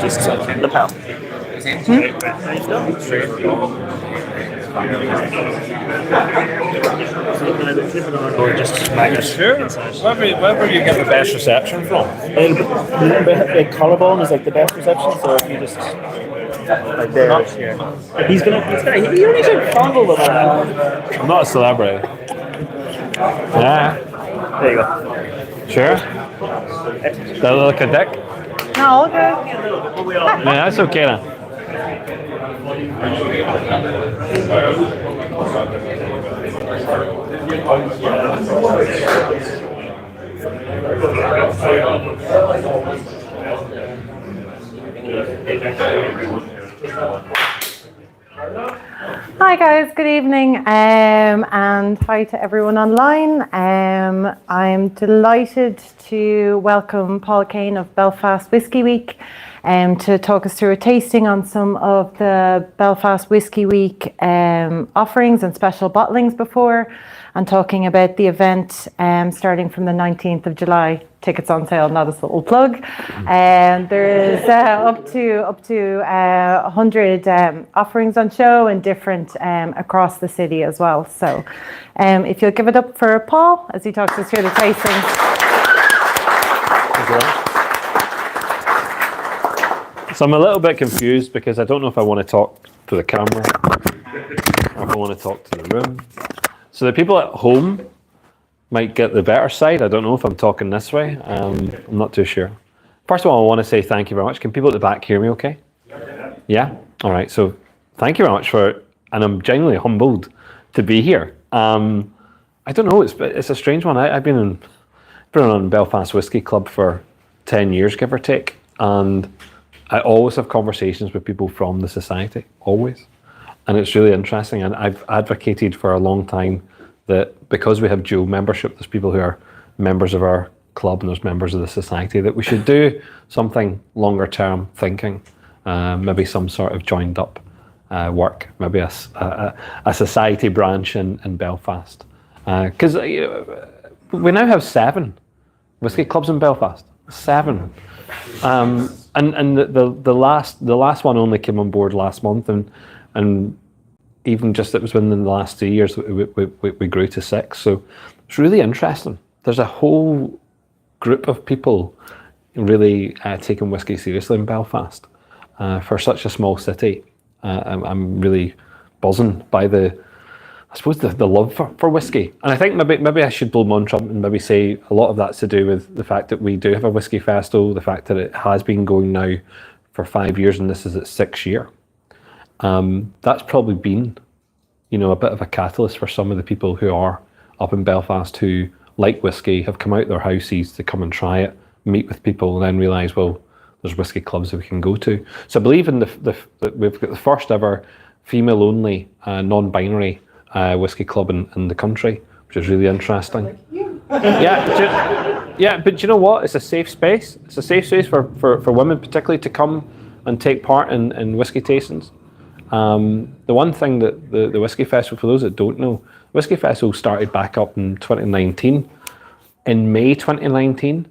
Just the pound. Or just magnet. Sure. Wherever you get the best reception from. The collarbone is like the best reception, so if you just like there, yeah. He's gonna he only should fondle the man. I'm not a celebrity. Yeah. There you go. Sure. That look like a dick? No, okay. Yeah, that's okay then. Hi guys, good evening, and hi to everyone online. I'm delighted to welcome Paul Kane of Belfast Whiskey Week to talk us through a tasting on some of the Belfast Whiskey Week offerings and special bottlings before, and talking about the event starting from the 19th of July. Tickets on sale, not a little plug. There is up to 100 offerings on show and different across the city as well. So if you'll give it up for Paul as he talks us through the tasting. So I'm a little bit confused because I don't know if I want to talk to the camera or if I want to talk to the room. So the people at home might get the better side. I don't know if I'm talking this way. I'm not too sure. First of all, I want to say thank you very much. Can people at the back hear me okay? Yeah? All right. So thank you very much and I'm genuinely humbled to be here. I don't know, it's a strange one. I've been on Belfast Whiskey Club for 10 years, give or take. And I always have conversations with people from the society, always. And it's really interesting. And I've advocated for a long time that because we have dual membership, there's people who are members of our club and there's members of the society, that we should do something longer term thinking, maybe some sort of joined up work, maybe a society branch in Belfast. Because we now have 7 whiskey clubs in Belfast, 7. And the last one only came on board last month, and even just it was within the last 2 years we grew to 6. So it's really interesting. There's a whole group of people really taking whiskey seriously in Belfast for such a small city. I'm really buzzing by the love for whiskey. And I think maybe I should blow my own trumpet and maybe say a lot of that's to do with the fact that we do have a whiskey festival, the fact that it has been going now for 5 years and this is its 6th year. That's probably been, a bit of a catalyst for some of the people who are up in Belfast who like whiskey, have come out their houses to come and try it, meet with people, and then realise, well, there's whiskey clubs that we can go to. So I believe in we've got the first ever female-only, non-binary whiskey club in the country, which is really interesting. But do you know what? It's a safe space. It's a safe space for women, particularly, to come and take part in whiskey tastings. The one thing that the Whiskey Festival, for those that don't know, Whiskey Festival started back up in 2019, in May 2019,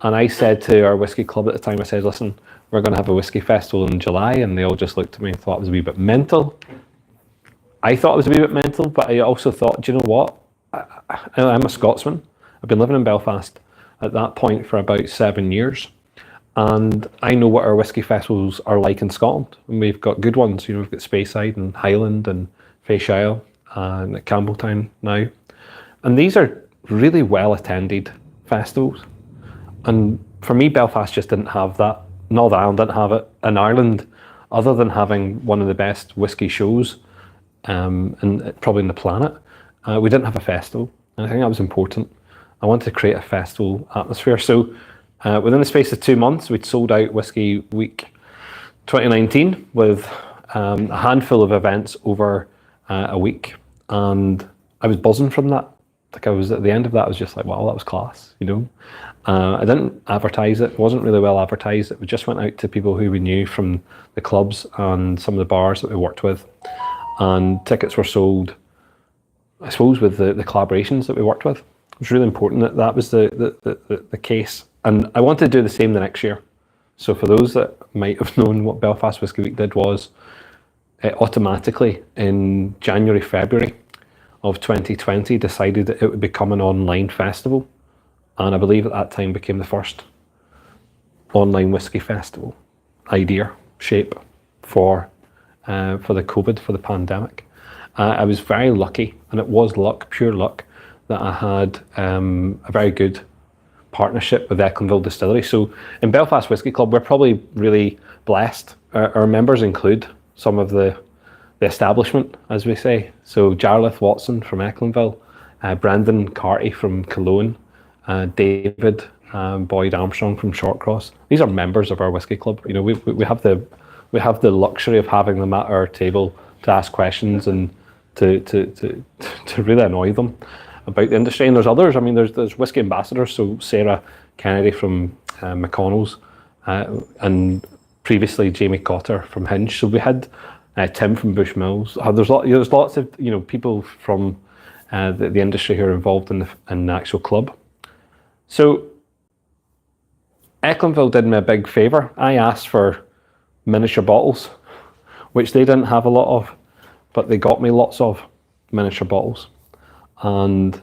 and I said to our whiskey club at the time, I said, listen, we're going to have a Whiskey Festival in July, and they all just looked at me and thought it was a wee bit mental. I thought it was a wee bit mental, but I also thought, do you know what? I'm a Scotsman. I've been living in Belfast at that point for about 7 years. And I know what our whiskey festivals are like in Scotland. And we've got good ones. We've got Speyside and Highland and Fayshile and at Campbelltown now. And these are really well attended festivals. And for me, Belfast just didn't have that. Northern Ireland didn't have it. In Ireland, other than having one of the best whiskey shows probably in the planet, we didn't have a festival. And I think that was important. I wanted to create a festival atmosphere. So within the space of 2 months, we'd sold out Whiskey Week 2019 with a handful of events over a week. And I was buzzing from that. Like I was at the end of that, I was just like, wow, that was class, I didn't advertise it. It wasn't really well advertised. It just went out to people who we knew from the clubs and some of the bars that we worked with. And tickets were sold, I suppose, with the collaborations that we worked with. It was really important that was the case. And I wanted to do the same the next year. So for those that might have known, what Belfast Whiskey Week did was it automatically in January, February of 2020 decided that it would become an online festival, and I believe at that time became the first online whiskey festival idea shape for the COVID, for the pandemic. I was very lucky, and it was luck, pure luck, that I had a very good partnership with Ecklinville Distillery. So in Belfast Whiskey Club, we're probably really blessed. Our members include some of the establishment, as we say. So Jarlath Watson from Ecklinville, Brendan Carty from Cologne, David Boyd Armstrong from Shortcross. These are members of our whiskey club. You know, we have the luxury of having them at our table to ask questions and to really annoy them about the industry. And there's others. I mean, there's whiskey ambassadors. So Sarah Kennedy from McConnell's, and previously Jamie Cotter from Hinge. So we had Tim from Bushmills. There's lots of people from the industry who are involved in the actual club. So Ecklinville did me a big favour. I asked for miniature bottles, which they didn't have a lot of, but they got me lots of miniature bottles. And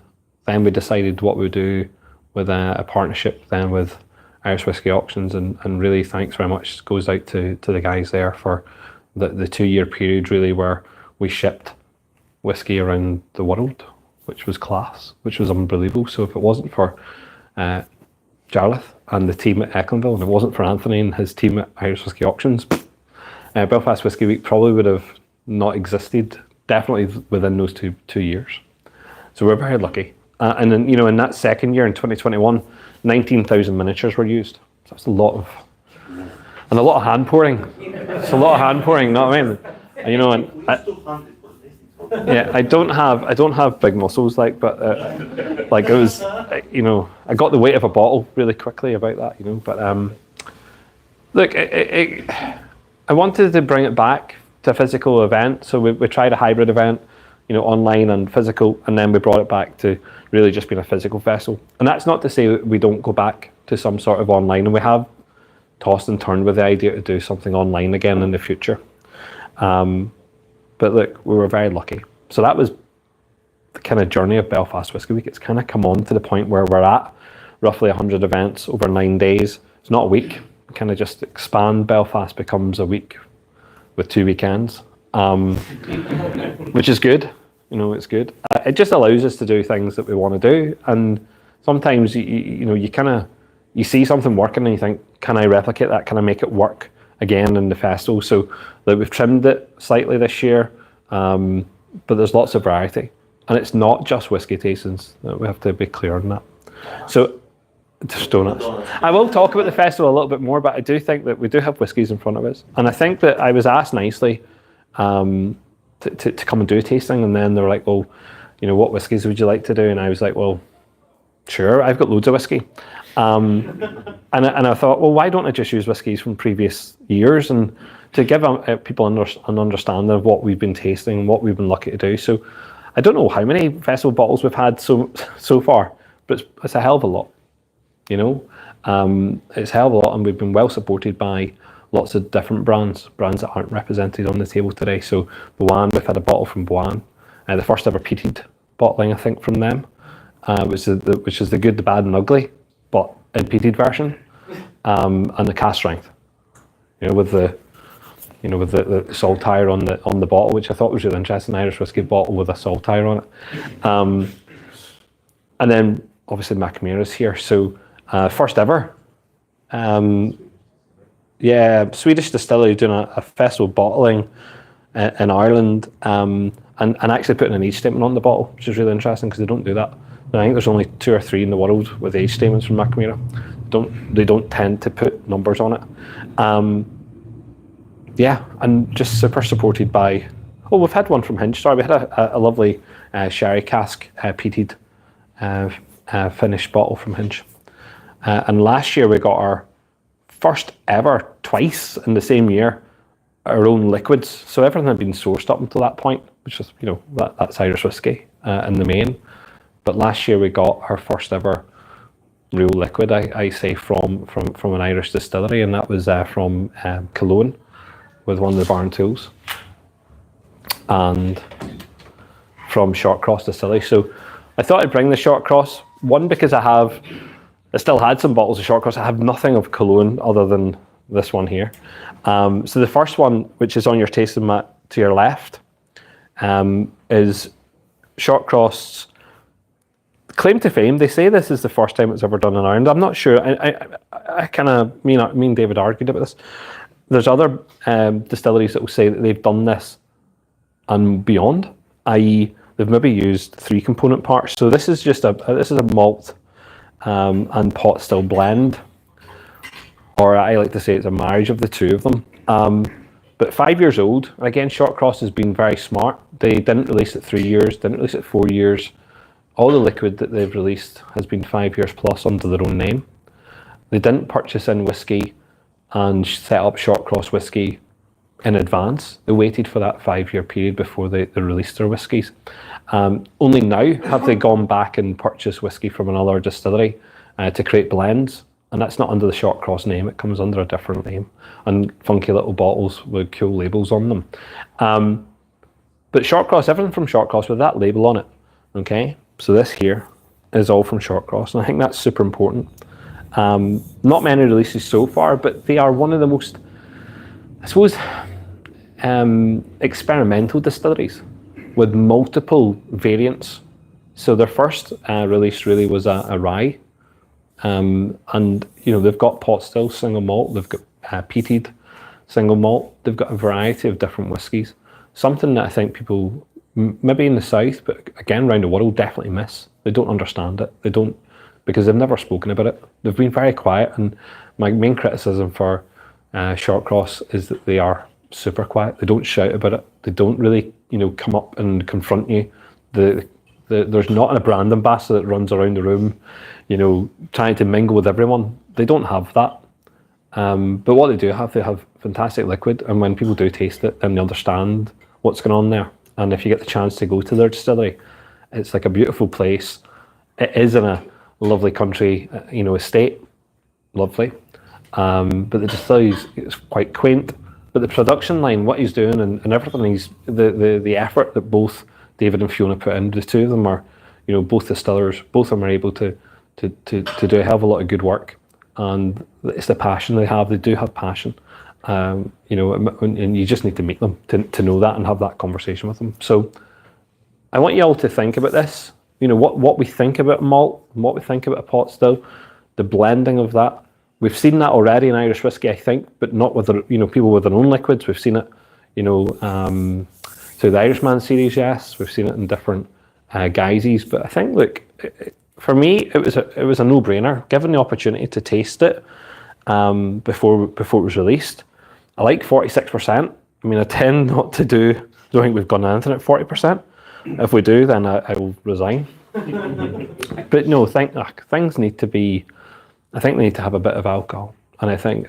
then we decided what we would do with a partnership then with Irish Whiskey Auctions, and really thanks very much goes out to the guys there for the 2-year period really where we shipped whiskey around the world, which was class, which was unbelievable. So if it wasn't for Jarlath and the team at Ecklinville, and it wasn't for Anthony and his team at Irish Whiskey Auctions, Belfast Whiskey Week probably would have not existed, definitely within those two years. So we're very lucky. And then, in that second year in 2021, 19,000 miniatures were used. So that's a lot of hand pouring. It's a lot of hand pouring, you know what I mean? I don't have big muscles but it was, I got the weight of a bottle really quickly about that, but look, I wanted to bring it back to a physical event. So we tried a hybrid event, online and physical, and then we brought it back to really just being a physical festival. And that's not to say that we don't go back to some sort of online, and we have tossed and turned with the idea to do something online again in the future. But look, we were very lucky. So that was the kind of journey of Belfast Whiskey Week. It's kind of come on to the point where we're at roughly 100 events over 9 days. It's not a week. We kind of just expand. Belfast becomes a week with 2 weekends, which is good. It's good. It just allows us to do things that we want to do. And sometimes you see something working and you think, can I replicate that? Can I make it work again in the festival? So we've trimmed it slightly this year, but there's lots of variety. And it's not just whiskey tastings. We have to be clear on that. So there's donuts. I will talk about the festival a little bit more, but I do think that we do have whiskies in front of us. And I think that I was asked nicely to come and do a tasting, and then they were like, well, what whiskies would you like to do? And I was like, well, sure, I've got loads of whiskey. And I thought, well, why don't I just use whiskies from previous years, and to give people an understanding of what we've been tasting and what we've been lucky to do. So I don't know how many festival bottles we've had so far, but it's a hell of a lot. It's a hell of a lot, and we've been well supported by lots of different brands that aren't represented on the table today. So Boan, we've had a bottle from Boan, the first ever peated bottling, I think, from them, which is the good, the bad, and ugly, but in peated version, and the cast strength, with the saltire on the bottle, which I thought was really interesting. Irish whiskey bottle with a saltire on it, and then obviously Macamira's here. So first ever. Swedish distillery doing a festival bottling in Ireland, and actually putting an age statement on the bottle, which is really interesting because they don't do that. I think there's only 2 or 3 in the world with age statements from Macamira. They don't tend to put numbers on it. And just super supported by. Oh, we've had one from Hinge. Sorry, we had a lovely sherry cask peated finished bottle from Hinge. And last year we got our first ever, twice in the same year, our own liquids. So everything had been sourced up until that point, which is, that's Irish whiskey in the main. But last year we got our first ever real liquid, I say, from an Irish distillery, and that was from Cologne with one of the barn tools, and from Shortcross Distillery. So I thought I'd bring the Shortcross, one because I still had some bottles of Shortcross. I have nothing of Cologne other than this one here. So the first one, which is on your tasting mat to your left, is Shortcross claim to fame. They say this is the first time it's ever done in Ireland. I'm not sure. I kind of, me and David argued about this. There's other distilleries that will say that they've done this and beyond, i.e. they've maybe used 3 component parts. So this is just a malt and pot still blend, or I like to say it's a marriage of the two of them. But 5 years old. Again, Shortcross has been very smart. They didn't release it 3 years, didn't release it 4 years. All the liquid that they've released has been 5 years plus under their own name. They didn't purchase in whiskey and set up Shortcross whiskey in advance. They waited for that 5-year period before they released their whiskies. Only now have they gone back and purchased whiskey from another distillery to create blends, and that's not under the Shortcross name. It comes under a different name and funky little bottles with cool labels on them. But Shortcross, everything from Shortcross with that label on it. Okay, so this here is all from Shortcross, and I think that's super important. Not many releases so far, but they are one of the most, I suppose, experimental distilleries with multiple variants. So their first release really was a rye, and they've got pot still single malt, they've got peated single malt, they've got a variety of different whiskies. Something that I think people, maybe in the south, but again around the world, definitely miss. They don't understand it. They don't, because they've never spoken about it. They've been very quiet, and my main criticism for Shortcross is that they are super quiet. They don't shout about it. They don't really, come up and confront you. There's not a brand ambassador that runs around the room, trying to mingle with everyone. They don't have that. But what they have fantastic liquid, and when people do taste it, then they understand what's going on there. And if you get the chance to go to their distillery, it's like a beautiful place. It is in a lovely country, estate, lovely. But the distillery is quite quaint. But the production line, what he's doing, and everything, the effort that both David and Fiona put in, the two of them are, both distillers, both of them are able to do a hell of a lot of good work. And it's the passion they have. They do have passion, and you just need to meet them to know that and have that conversation with them. So I want you all to think about this. What we think about malt, and what we think about a pot still, the blending of that. We've seen that already in Irish whiskey, I think, but not with people with their own liquids. We've seen it, through the Irishman series. Yes, we've seen it in different guises. But I think, look, for me, it was a no-brainer. Given the opportunity to taste it before it was released, I like 46%. I mean, I tend not to don't think we've gone anything at 40%. If we do, then I will resign. But no, things need to be. I think they need to have a bit of alcohol, and I think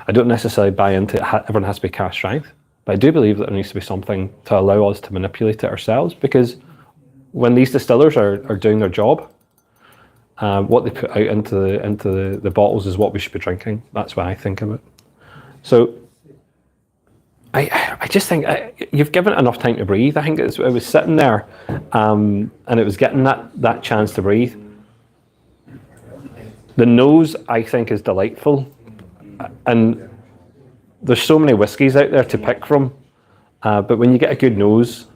I don't necessarily buy into it. Everyone has to be cask strength, but I do believe that there needs to be something to allow us to manipulate it ourselves. Because when these distillers are doing their job, what they put out into the bottles is what we should be drinking. That's what I think of it. So I just think you've given it enough time to breathe. I think it was sitting there, and it was getting that chance to breathe. The nose, I think, is delightful, and there's so many whiskies out there to pick from. But when you get a good nose,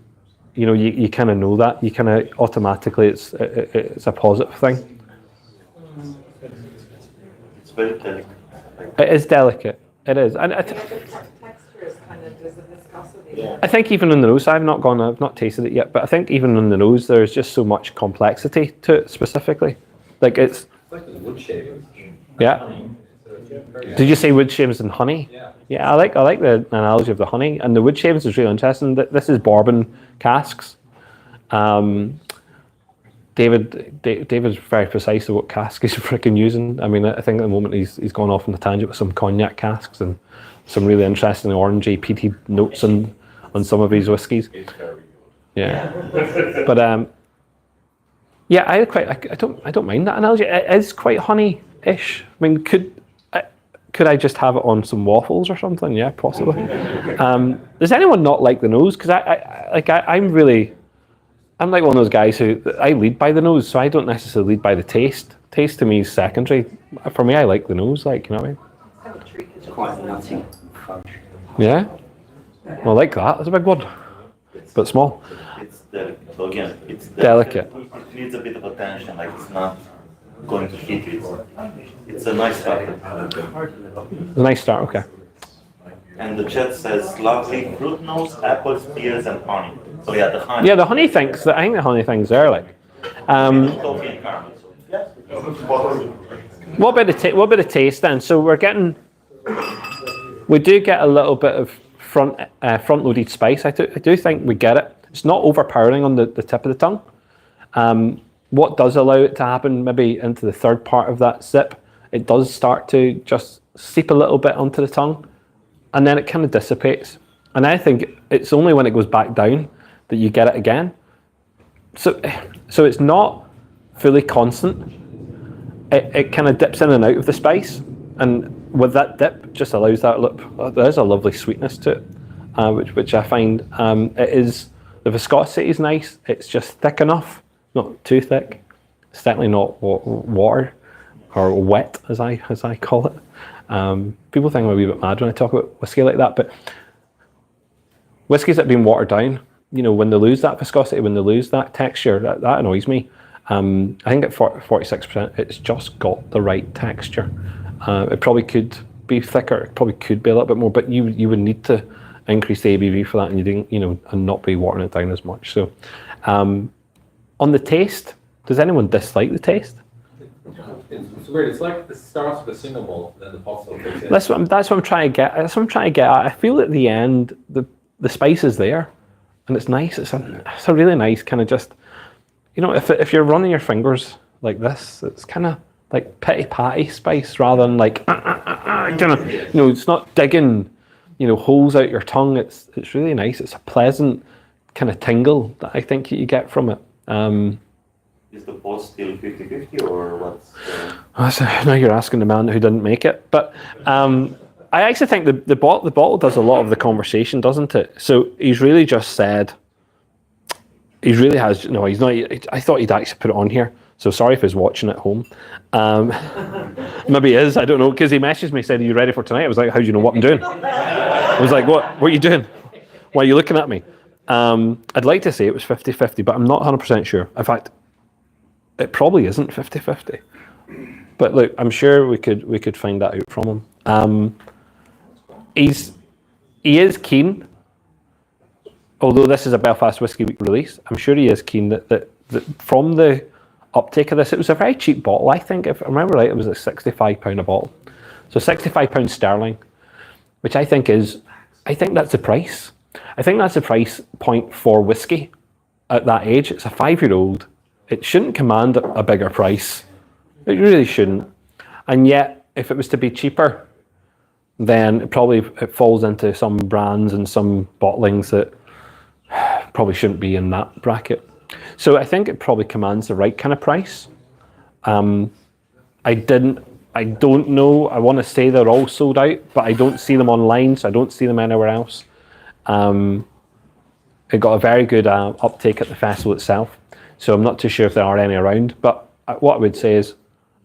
you kind of know that. You kind of automatically, it's a positive thing. It's very delicate. It is delicate. It is, and I think even in the nose, I've not tasted it yet, but I think even in the nose, there's just so much complexity to it specifically. Like it's like the wood shavings. Yeah. Did you say wood shavings and honey? Yeah, I like the analogy of the honey, and the wood shavings is really interesting. This is bourbon casks. David's very precise of what cask he's freaking using. I mean, I think at the moment he's gone off on a tangent with some cognac casks and some really interesting orangey, peaty notes on some of his whiskies. Yeah, but Yeah, I don't mind that analogy. It is quite honey-ish. I mean, could I just have it on some waffles or something? Yeah, possibly. Does anyone not like the nose? Because I'm like one of those guys who I lead by the nose, so I don't necessarily lead by the taste. Taste to me is secondary. For me, I like the nose. Like, you know what I mean? It's quite nutty. Yeah. Well, I like that. That's a big word, but small. It's delicate. So again, it's Delicate. It needs a bit of attention. Like it's not going to hit you. It's a nice start. A nice start. Okay. And the chat says lovely fruit notes, apples, pears, and honey. So yeah, the honey. Yeah, the honey things. I think the honey things there, like. Coffee and caramel. What about the taste then? So we do get a little bit of front-loaded spice. I do think we get it. It's not overpowering on the tip of the tongue. What does allow it to happen maybe into the third part of that sip, it does start to just seep a little bit onto the tongue, and then it kind of dissipates. And I think it's only when it goes back down that you get it again. So it's not fully constant. It kind of dips in and out of the spice, and with that dip, just allows that look. There's a lovely sweetness to it, which I find it is. The viscosity is nice. It's just thick enough, not too thick. It's certainly not water or wet, as I call it. People think I'm a wee bit mad when I talk about whiskey like that, but whiskies that have been watered down, you know, when they lose that viscosity, when they lose that texture, that annoys me. I think at 46%, it's just got the right texture. It probably could be thicker. It probably could be a little bit more, but you would need to increase the ABV for that, and you didn't, and not be watering it down as much. So, on the taste, does anyone dislike the taste? It's weird. It's like it starts with a single malt, then the pot still kicks in. That's what I'm trying to get. That's what I'm trying to get at. I feel at the end the spice is there, and it's nice. It's a really nice kind of just, if you're running your fingers like this, it's kind of like pity patty spice rather than like it's not digging holes out your tongue. It's really nice. It's a pleasant kind of tingle that I think you get from it. Is the pot still 50-50 or what's? Now you're asking the man who didn't make it, but I actually think the bottle does a lot of the conversation, doesn't it? So he's really just said. He really has. No, he's not. I thought he'd actually put it on here. So sorry if he's watching at home. Maybe he is. I don't know, because he messaged me, said, "Are you ready for tonight?" I was like, "How do you know what I'm doing?" I was like, "What are you doing? Why are you looking at me?" I'd like to say it was 50-50, but I'm not 100% sure. In fact, it probably isn't 50-50. But look, I'm sure we could find that out from him. He is keen, although this is a Belfast Whiskey Week release. I'm sure he is keen that from the uptake of this, it was a very cheap bottle. I think, if I remember right, it was £65 a bottle. So £65 sterling, which I think that's the price. I think that's the price point for whiskey at that age. It's a 5-year-old. It shouldn't command a bigger price. It really shouldn't. And yet, if it was to be cheaper, then it falls into some brands and some bottlings that probably shouldn't be in that bracket. So I think it probably commands the right kind of price. I don't know. I want to say they're all sold out, but I don't see them online, so I don't see them anywhere else. It got a very good uptake at the festival itself, so I'm not too sure if there are any around. But what I would say is,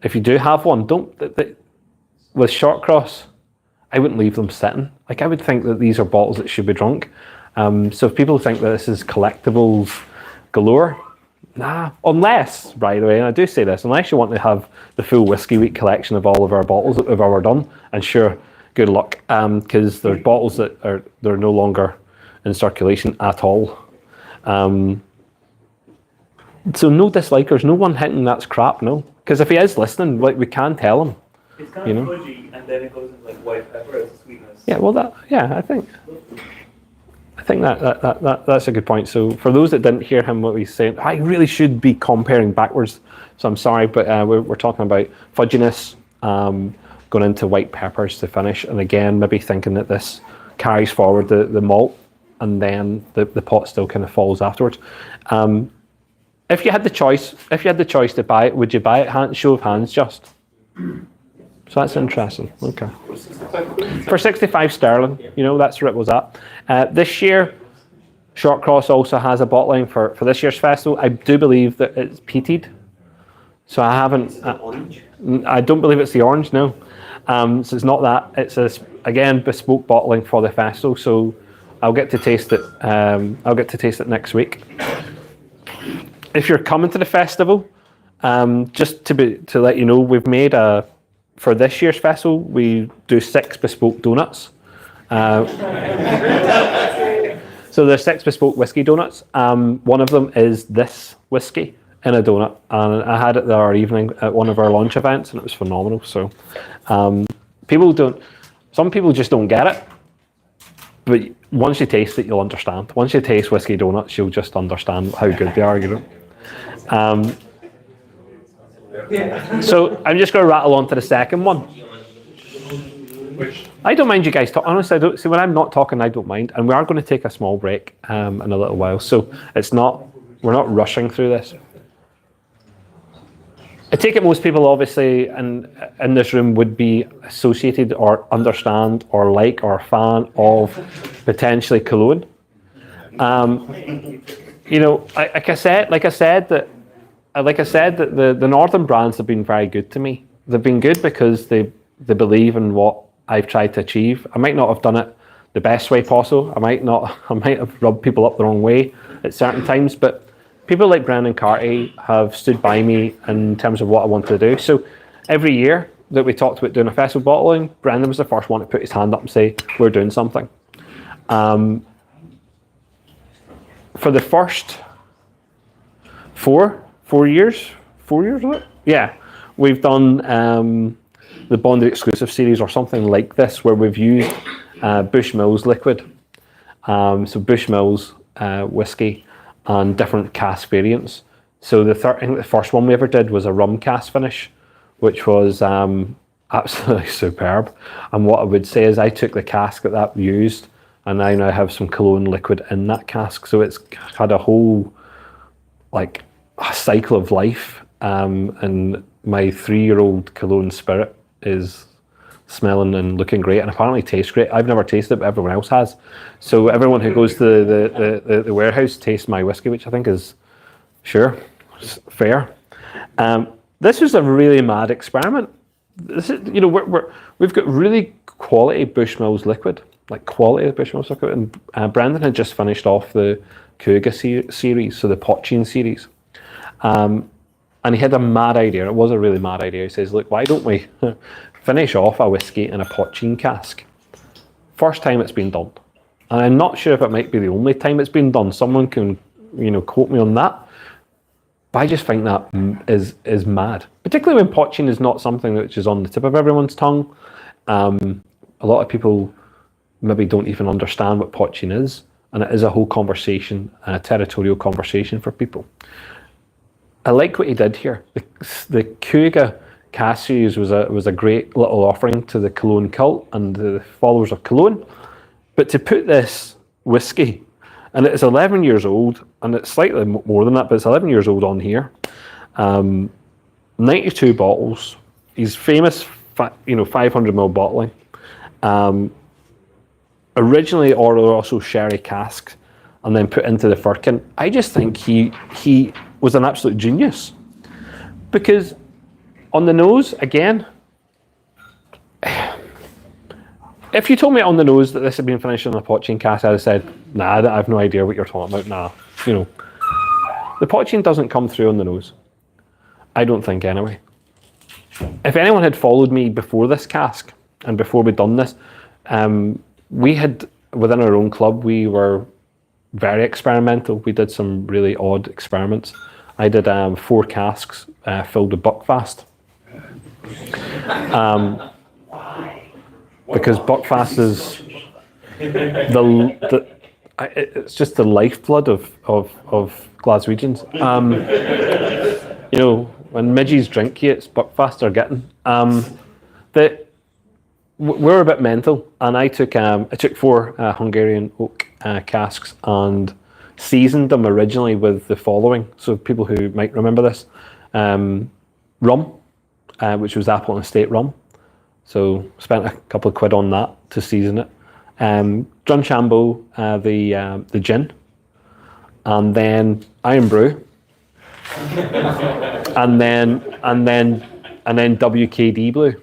if you do have one, with Shortcross, I wouldn't leave them sitting. Like, I would think that these are bottles that should be drunk. So if people think that this is collectibles galore, nah. Unless, by the way, and I do say this, unless you want to have the full Whiskey Week collection of all of our bottles that we've ever done, and sure, good luck, because there's bottles they're no longer in circulation at all. So no dislikers, no one hitting that's crap, no. Because if he is listening, like, we can tell him. It's kind of fudgy, and then it goes into like white pepper as a sweetness. Yeah, well, I think that's a good point. So for those that didn't hear him, what he's saying, I really should be comparing backwards. So I'm sorry, but we're talking about fudginess, going into white peppers to finish, and again, maybe thinking that this carries forward the malt, and then the pot still kind of falls afterwards. If you had the choice to buy it, would you buy it? Show of hands, just. So that's interesting. Okay. For 65 sterling, that's where it was at. This year, Shortcross also has a bottling for this year's festival. I do believe that it's peated. So I haven't. I don't believe it's the orange. No. So it's not that. It's again bespoke bottling for the festival. So I'll get to taste it. I'll get to taste it next week. If you're coming to the festival, just to let you know, we've made for this year's festival, we do 6 bespoke donuts. So there's 6 bespoke whiskey donuts. One of them is this whiskey in a donut, and I had it the other evening at one of our launch events, and it was phenomenal. So some people just don't get it, but once you taste it, you'll understand. Once you taste whiskey donuts, you'll just understand how good they are. So I'm just going to rattle on to the second one. I don't mind you guys talking. Honestly, I don't see when I'm not talking. I don't mind, and we are going to take a small break in a little while. So we're not rushing through this. I take it most people, obviously, in this room would be associated or understand or like or a fan of potentially cologne. Like I said that the northern brands have been very good to me. They've been good because they believe in what I've tried to achieve. I might not have done it the best way possible. I might have rubbed people up the wrong way at certain times, but people like Brendan Carty have stood by me in terms of what I want to do. So every year that we talked about doing a festival bottling, Brendan was the first one to put his hand up and say, we're doing something. For the first 4 years, was it? Yeah, we've done the Bonded Exclusive series or something like this, where we've used Bushmills liquid. So Bushmills whiskey and different cask variants. So I think the first one we ever did was a rum cask finish, which was absolutely superb. And what I would say is I took the cask that used, and I now have some cologne liquid in that cask. So it's had a whole a cycle of life. And my 3-year-old cologne spirit is smelling and looking great, and apparently tastes great. I've never tasted it, but everyone else has. So everyone who goes to the warehouse tastes my whiskey, which I think is fair. This is a really mad experiment. This is, we've got really quality Bushmills liquid, and Brendan had just finished off the Cougar series, so the Potchin series. And he had a mad idea. It was a really mad idea. He says, look, why don't we finish off a whiskey in a Potchin cask? First time it's been done. And I'm not sure if it might be the only time it's been done. Someone can, quote me on that. But I just think that is mad. Particularly when Potchin is not something which is on the tip of everyone's tongue. A lot of people maybe don't even understand what Potchin is. And it is a whole conversation, a territorial conversation for people. I like what he did here. The Cougar cask series was a great little offering to the Cologne cult and the followers of Cologne. But to put this whiskey, and it's 11 years old, and it's slightly more than that, but it's 11 years old on here. 92 bottles. He's famous, 500ml bottling. Originally, also sherry casks, and then put into the firkin. I just think he was an absolute genius, because on the nose, again, if you told me on the nose that this had been finished in a Potchin cask, I'd have said, nah, I have no idea what you're talking about. Nah, the Potchin doesn't come through on the nose. I don't think, anyway. If anyone had followed me before this cask and before we'd done this, we had, within our own club, we were very experimental. We did some really odd experiments. I did 4 casks filled with Buckfast. Because Buckfast is it's just the lifeblood of Glaswegians. When midges drink you, it's Buckfast they're getting. We're a bit mental, and I took 4 Hungarian oak casks and seasoned them originally with the following. So people who might remember this, rum, which was apple and estate rum. So spent a couple of quid on that to season it. Drunchambeau, the gin, and then Iron Brew, and then WKD Blue.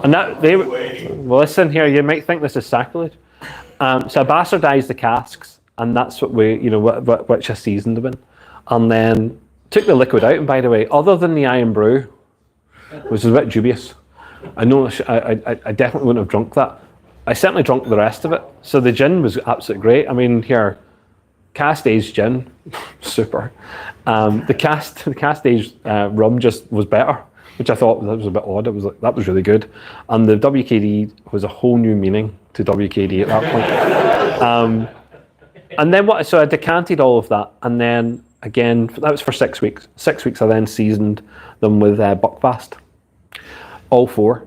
And that well, listen here. You might think this is sacrilege. So I bastardized the casks, and that's what which I seasoned them in, and then took the liquid out. And by the way, other than the Iron Brew, which was a bit dubious, I know I definitely wouldn't have drunk that. I certainly drank the rest of it. So the gin was absolutely great. I mean, here, cast aged gin, super. The cast aged rum just was better, which I thought that was a bit odd. It was like, that was really good, and the WKD was a whole new meaning to WKD at that point. And then so I decanted all of that, and then again that was for 6 weeks. 6 weeks I then seasoned them with Buckfast, all 4,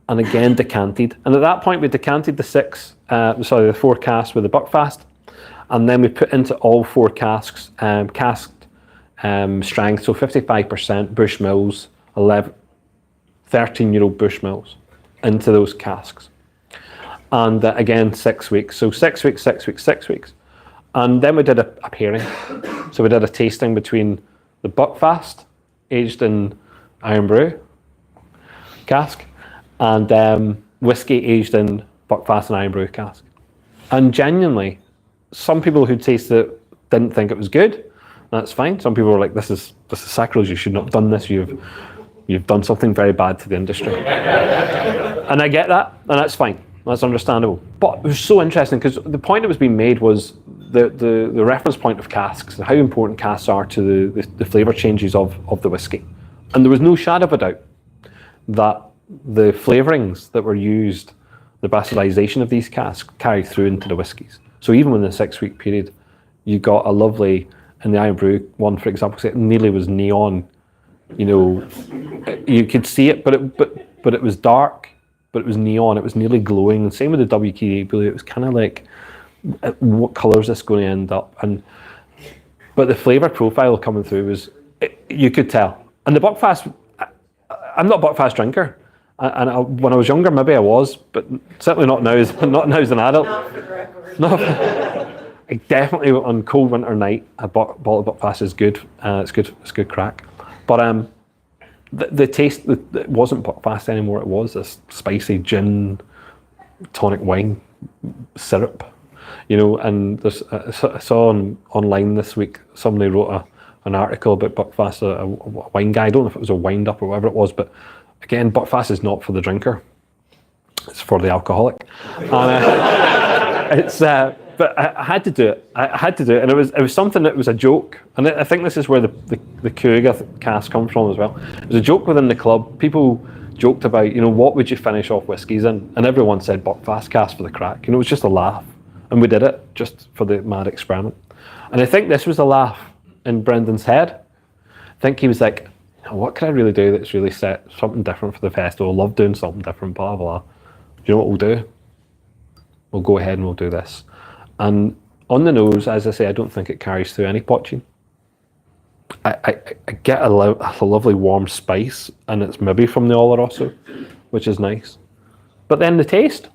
and again decanted. And at that point we decanted the 4 casks with the Buckfast, and then we put into all 4 casks casked strength, so 55% Bushmills, 13-year-old Bushmills into those casks. And again 6 weeks, so 6 weeks, 6 weeks, 6 weeks. And then we did a pairing. So we did a tasting between the Buckfast, aged in Iron Brew cask, and whiskey aged in Buckfast and Iron Brew cask. And genuinely, some people who tasted it didn't think it was good. That's fine. Some people were like, "This is sacrilege. You should not have done this. You've done something very bad to the industry." And I get that, and that's fine. That's understandable. But it was so interesting because the point that was being made was the reference point of casks, how important casks are to the flavour changes of the whiskey. And there was no shadow of a doubt that the flavourings that were used, the bastardisation of these casks, carried through into the whiskies. So even within a 6 week period, you got a lovely, in the Iron Brew one, for example, it nearly was neon. You could see it, but it was dark, but it was neon. It was nearly glowing. And same with the WKD Blue. It was kind of like, what colour is this going to end up? But the flavour profile coming through was, you could tell. And the Buckfast, I'm not a Buckfast drinker. When I was younger, maybe I was, but certainly not now. Not now as an adult. No, I definitely on cold winter night, a bottle of Buckfast is good. It's good. It's good crack. But the taste, it wasn't Buckfast anymore. It was this spicy gin, tonic wine, syrup. And I saw online this week somebody wrote an article about Buckfast, a wine guy. I don't know if it was a wind up or whatever it was, but again, Buckfast is not for the drinker; it's for the alcoholic. And but I had to do it. And it was something that was a joke. And I think this is where the Cougar cask comes from as well. It was a joke within the club. People joked about, what would you finish off whiskies in? And everyone said Buckfast cask for the crack. It was just a laugh. And we did it just for the mad experiment. And I think this was a laugh in Brendan's head. I think he was like, what can I really do that's really set something different for the festival? I love doing something different, blah, blah. Do you know what we'll do? We'll go ahead and we'll do this. And on the nose, as I say, I don't think it carries through any potching. I get a lovely warm spice, and it's maybe from the Oloroso, which is nice. But then the taste.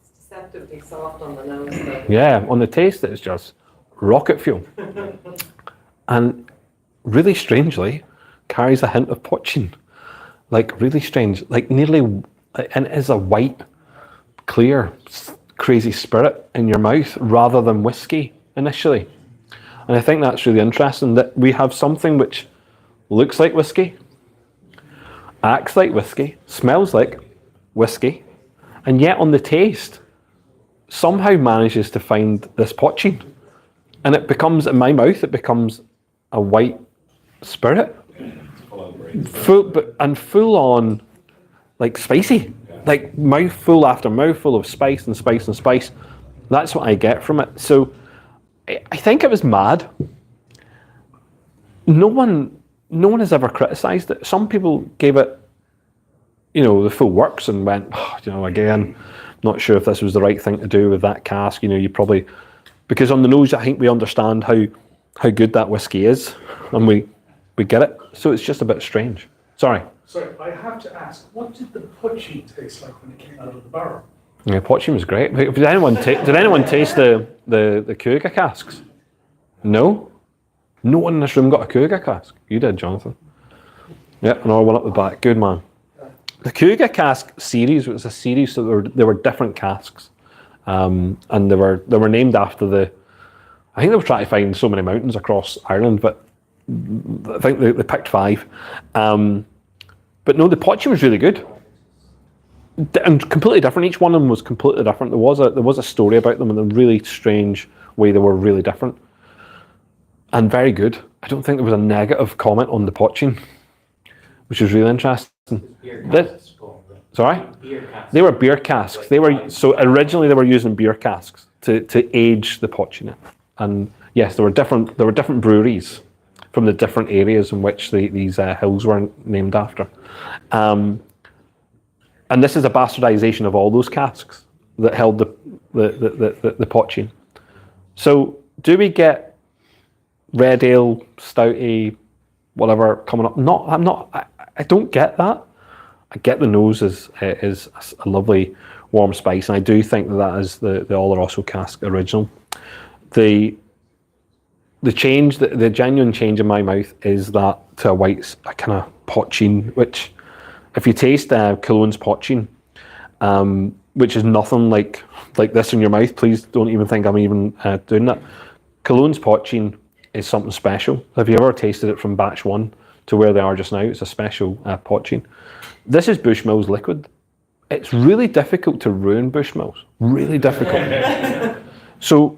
It's deceptively soft on the nose, though. Yeah, on the taste, it's just rocket fuel. And really strangely, carries a hint of potching. Like, really strange. Like, nearly, and it is a white, clear, crazy spirit in your mouth rather than whiskey initially. And I think that's really interesting that we have something which looks like whiskey, acts like whiskey, smells like whiskey, and yet on the taste somehow manages to find this potching. And it becomes, in my mouth, it becomes a white spirit. Full on, like spicy. Like mouthful after mouthful of spice and spice and spice. That's what I get from it. So I think it was mad. No one has ever criticised it. Some people gave it, the full works and went, again, not sure if this was the right thing to do with that cask. You'd probably because on the nose, I think we understand how good that whiskey is, and we get it. So it's just a bit strange. Sorry. Sorry, I have to ask, what did the putchie taste like when it came out of the barrel? Yeah, Poching was great. Did anyone taste the Cougar casks? No? No one in this room got a Cougar cask. You did, Jonathan. Yeah, another one up the back. Good man. The Cougar cask series was a series, so there were different casks. And they were named after I think they were trying to find so many mountains across Ireland, but I think they picked 5. But no, the Poching was really good. And completely different. Each one of them was completely different. There was a story about them in a really strange way. They were really different and very good. I don't think there was a negative comment on the Poching, which is really interesting. Sorry, they were beer casks. Originally they were using beer casks to age the Poching in. And yes, there were different breweries from the different areas in which these hills were named after. And this is a bastardization of all those casks that held the Poching. So do we get red ale, stouty, whatever coming up? I don't get that. I get the nose is a lovely warm spice, and I do think that is the Oloroso cask original. The change, the genuine change in my mouth is that to a white, a kind of Poching, which if you taste Cologne's Poching, which is nothing like this in your mouth, please don't even think I'm even doing that. Cologne's Poching is something special. Have you ever tasted it from batch 1 to where they are just now? It's a special Poching. This is Bushmills liquid. It's really difficult to ruin Bushmills. Really difficult. So,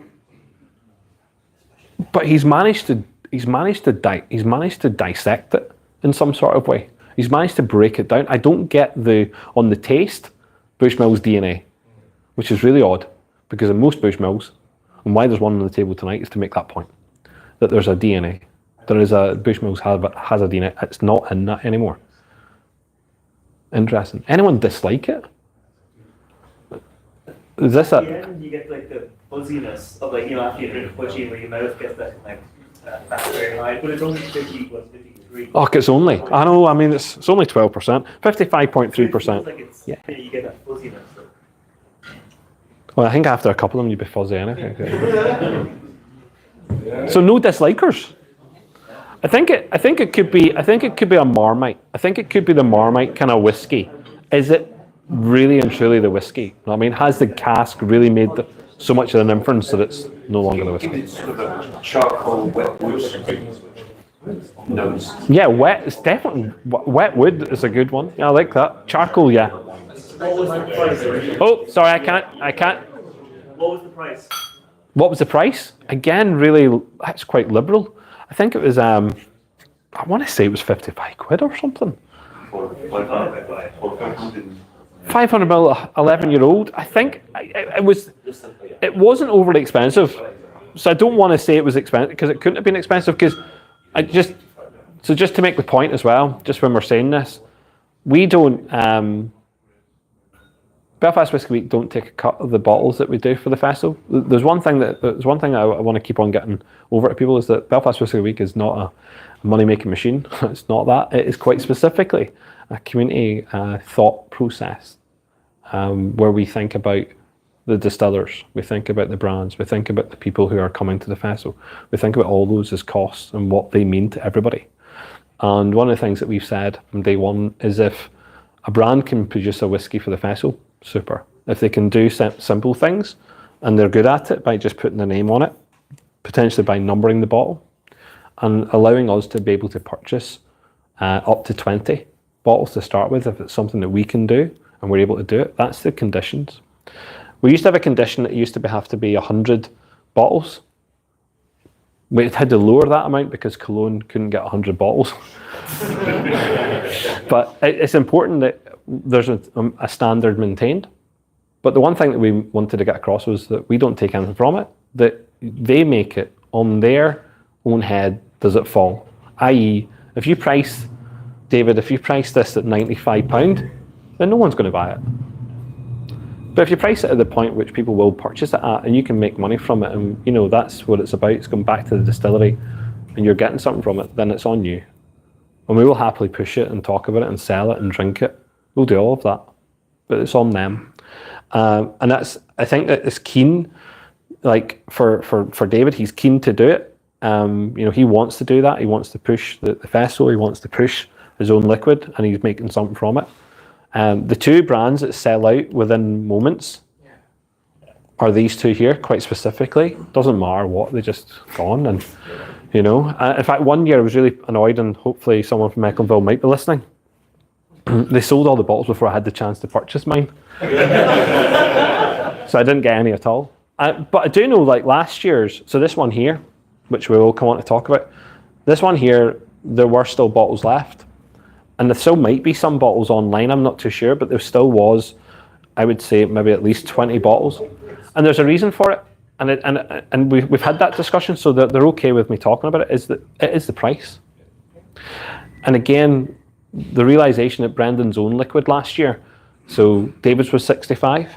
but he's managed to dissect it in some sort of way. He's managed to break it down. I don't get on the taste, Bushmills DNA, which is really odd, because in most Bushmills, and why there's one on the table tonight is to make that point, that there's a DNA. There is Bushmills has a DNA. It's not in that anymore. Interesting. Anyone dislike it? Is this you get like the fuzziness of after you drink a Poching where your mouth gets that fat very high, but it's only 53. Oh, it's only. I know. I mean, it's only 12%, 55.3%. Yeah, you get that fuzziness. Well, I think after a couple of them, you'd be fuzzy anyway. So no dislikers. I think it could be a Marmite. I think it could be the Marmite kind of whiskey. Is it really and truly the whiskey? I mean, has the cask really made so much of an inference that it's no longer the whiskey? It's sort of a charcoal wet wood nose. Yeah, wet. It's definitely wet wood is a good one. Yeah, I like that. Charcoal, yeah. What was the price? Oh, sorry, I can't. What was the price? What was the price? Again, really, that's quite liberal. I think it was, I want to say it was 55 quid or something. 500 mil, 11-year-old. I think it wasn't overly expensive. So I don't want to say it was expensive, because it couldn't have been expensive, because just to make the point as well, just when we're saying this, we don't, Belfast Whiskey Week don't take a cut of the bottles that we do for the festival. There's one thing I want to keep on getting over to people, is that Belfast Whiskey Week is not a money-making machine. It's not that. It is quite specifically a community thought process where we think about the distillers, we think about the brands, we think about the people who are coming to the festival. We think about all those as costs and what they mean to everybody. And one of the things that we've said from day one is, if a brand can produce a whiskey for the festival, super. If they can do simple things and they're good at it by just putting the name on it, potentially by numbering the bottle and allowing us to be able to purchase up to 20 bottles to start with, if it's something that we can do and we're able to do it, that's the conditions. We used to have a condition that used to have to be 100 bottles. We had to lower that amount because Cologne couldn't get 100 bottles. But it's important that there's a standard maintained. But the one thing that we wanted to get across was that we don't take anything from it, that they make it on their own head, does it fall? I.e., if you price this at £95, then no one's going to buy it. But if you price it at the point which people will purchase it at, and you can make money from it, and you know that's what it's about, it's going back to the distillery, and you're getting something from it, then it's on you. And we will happily push it and talk about it and sell it and drink it. We'll do all of that, but it's on them. And that's, I think that it's keen, like for David, he's keen to do it. You know, he wants to do that. He wants to push the festival. He wants to push his own liquid, and he's making something from it. The two brands that sell out within moments are these two here, quite specifically. Doesn't matter what, they just gone. And you know, in fact, one year I was really annoyed, and hopefully someone from Eccleville might be listening. They sold all the bottles before I had the chance to purchase mine, so I didn't get any at all. But I do know, like last year's, so this one here, which we will come on to talk about, this one here, there were still bottles left. And there still might be some bottles online, I'm not too sure, but there still was, I would say, maybe at least 20 bottles. And there's a reason for it. And we've had that discussion, so that they're okay with me talking about it, is that it is the price. And again, the realization that Brendan's own liquid last year, so David's was 65,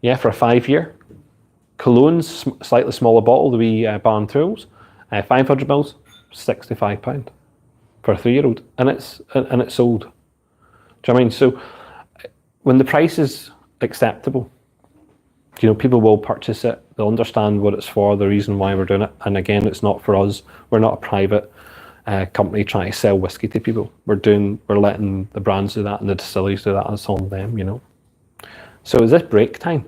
yeah, for a 5-year. Cologne's slightly smaller bottle, the wee Barn Tools, 500 mils, £65 for a 3-year-old, and it's sold. Do you know what I mean? So when the price is acceptable, you know, people will purchase it. They'll understand what it's for, the reason why we're doing it. And again, it's not for us. We're not a private company trying to sell whiskey to people. We're letting the brands do that and the distilleries do that. It's on them, you know. So is this break time?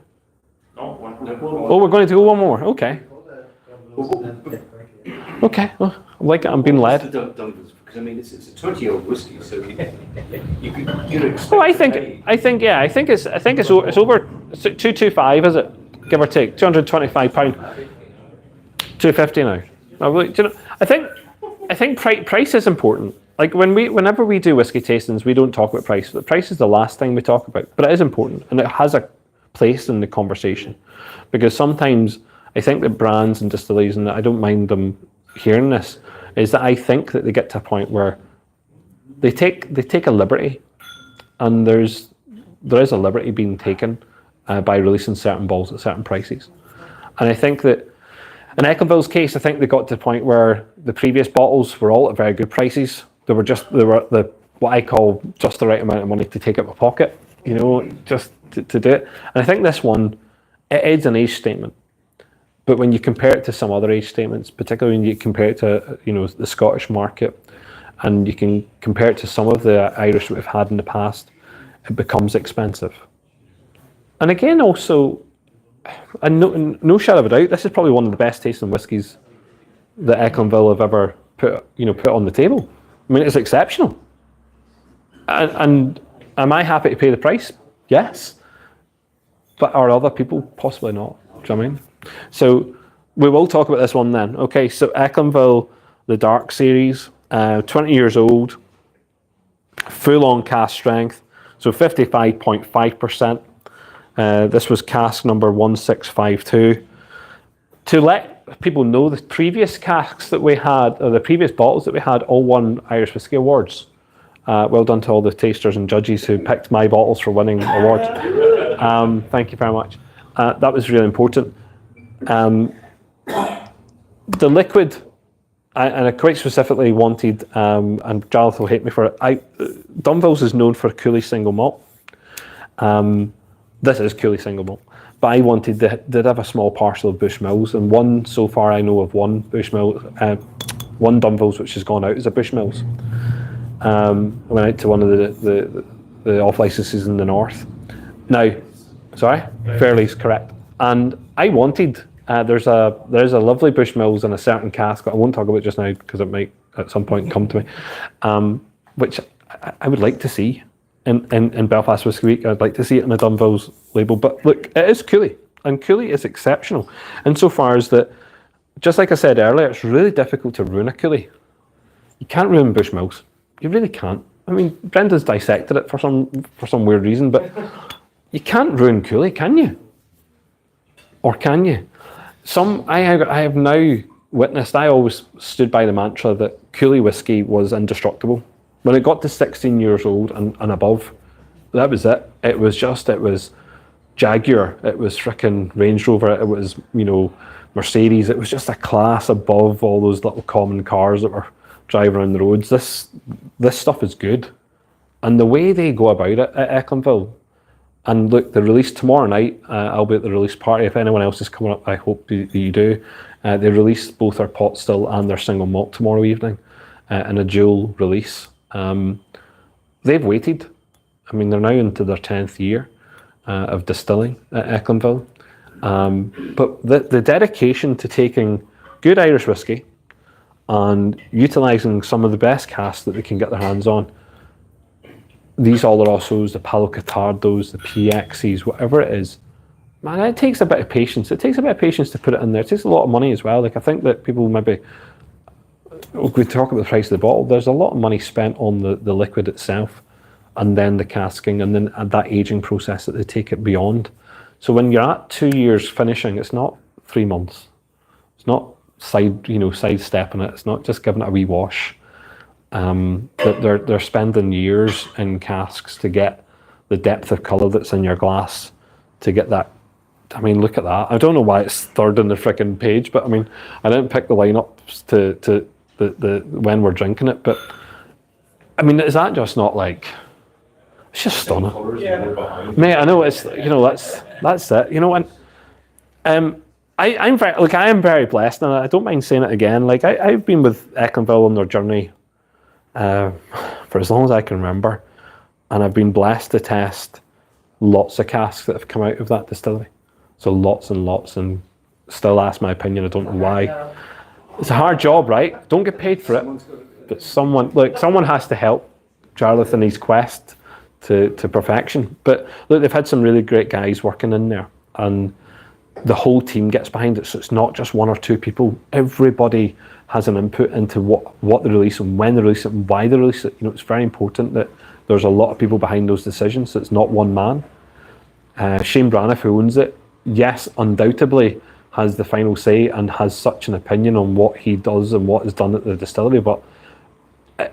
Oh, we're going to do one more. Okay. Okay. Well, I like it. I'm being led. Because I mean, it's a 20-year-old whiskey, so you could expect. Oh, I think it's over 225, is it? Give or take, £225, £250 now. Do you know, I think price is important. Like whenever we do whiskey tastings, we don't talk about price. The price is the last thing we talk about, but it is important, and it has a place in the conversation, because sometimes I think that brands and distilleries, and I don't mind them hearing this, is that I think that they get to a point where they take a liberty, and there is a liberty being taken by releasing certain bottles at certain prices. And I think that in Eccleville's case, I think they got to the point where the previous bottles were all at very good prices. They were the what I call just the right amount of money to take out my pocket, you know, just to do it. And I think this one, it is an age statement. But when you compare it to some other age statements, particularly when you compare it to, you know, the Scottish market, and you can compare it to some of the Irish that we've had in the past, it becomes expensive. And again, also, and no shadow of a doubt, this is probably one of the best tasting whiskies that Eccleville have ever put on the table. I mean, it's exceptional. And am I happy to pay the price? Yes. But are other people? Possibly not. Do you know what I mean? So we will talk about this one then. Okay, so Eccleville, the Dark Series, 20 years old, full-on cask strength, so 55.5%. This was cask number 1652. To let people know, the previous casks that we had, or the previous bottles that we had, all won Irish Whiskey Awards. Well done to all the tasters and judges who picked my bottles for winning awards. Thank you very much. That was really important. The liquid, and I quite specifically wanted, and Jarlath will hate me for it, Dunville's is known for Cooley single malt. This is Cooley single malt. But I wanted to have a small parcel of Bushmills, and one, so far I know of one Bushmill, one Dunville's which has gone out as a Bushmills. I went out to one of the off licenses in the north. Now, sorry, Fairley's correct. And I wanted, there's a lovely Bushmills in a certain cask that I won't talk about just now because it might at some point come to me, which I would like to see in Belfast Whiskey Week. I'd like to see it in a Dunville's label. But look, it is Cooley, and Cooley is exceptional insofar as that, just like I said earlier, it's really difficult to ruin a Cooley. You can't ruin Bushmills. You really can't. I mean, Brenda's dissected it for some weird reason, but you can't ruin Cooley, can you? Or can you? I have now witnessed, I always stood by the mantra that Cooley whiskey was indestructible. When it got to 16 years old and above, that was it. It was Jaguar, it was frickin' Range Rover, it was, Mercedes. It was just a class above all those little common cars that were driving around the roads. This stuff is good. And the way they go about it at Ecklenville, and look, the release tomorrow night, I'll be at the release party. If anyone else is coming up, I hope that you do. They release both their pot still and their single malt tomorrow evening in a dual release. They've waited. I mean, they're now into their 10th year of distilling at Ecklenville. But the dedication to taking good Irish whiskey and utilising some of the best casks that they can get their hands on, these Olorosos, the Palo Catardos, the PXs, whatever it is, man, it takes a bit of patience. It takes a bit of patience to put it in there. It takes a lot of money as well. Like, I think that people maybe, we talk about the price of the bottle, there's a lot of money spent on the liquid itself, and then the casking, and then that aging process that they take it beyond. So when you're at 2 years finishing, it's not 3 months. It's not sidestepping it. It's not just giving it a wee wash. That they're spending years in casks to get the depth of colour that's in your glass, to get that. I mean, look at that. I don't know why it's third on the frickin' page, but I mean, I didn't pick the lineups to the when we're drinking it, but I mean, is that just not like? It's just stunning. Mate, I know it's that's it. And I am very blessed, and I don't mind saying it again. Like I've been with Ecklenville on their journey for as long as I can remember, and I've been blessed to test lots of casks that have come out of that distillery. So lots and lots, and still ask my opinion. I don't know why. It's a hard job, right? Don't get paid for it, but someone has to help Jarlath in his quest to perfection. But look, they've had some really great guys working in there, and the whole team gets behind it. So it's not just one or two people. Everybody has an input into what they release and when they release it and why they release it. It's very important that there's a lot of people behind those decisions. So it's not one man. Shane Braniff, who owns it, yes, undoubtedly has the final say and has such an opinion on what he does and what is done at the distillery. But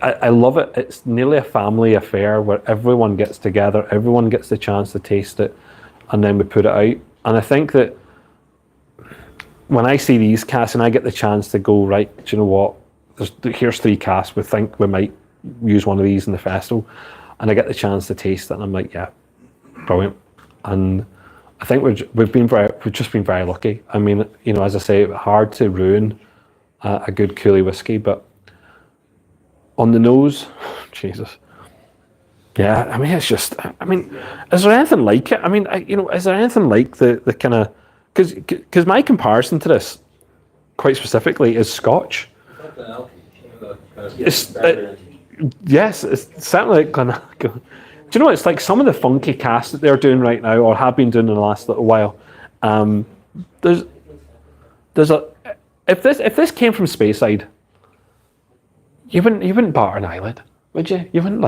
I love it. It's nearly a family affair where everyone gets together, everyone gets the chance to taste it, and then we put it out. And I think that when I see these casks and I get the chance to go, right, do you know what? Here's 3 casks. We think we might use one of these in the festival, and I get the chance to taste it, and I'm like, yeah, brilliant. And I think we've just been very lucky. I mean, as I say, hard to ruin a good Cooley whiskey, but on the nose, Jesus. Yeah, I mean, it's just, is there anything like it? I mean, is there anything like the kind of, because my comparison to this, quite specifically, is Scotch. Yes, it's certainly like, do you know, it's like some of the funky casts that they're doing right now, or have been doing in the last little while. There's a, if this came from Speyside, you wouldn't bat an eyelid, would you? You wouldn't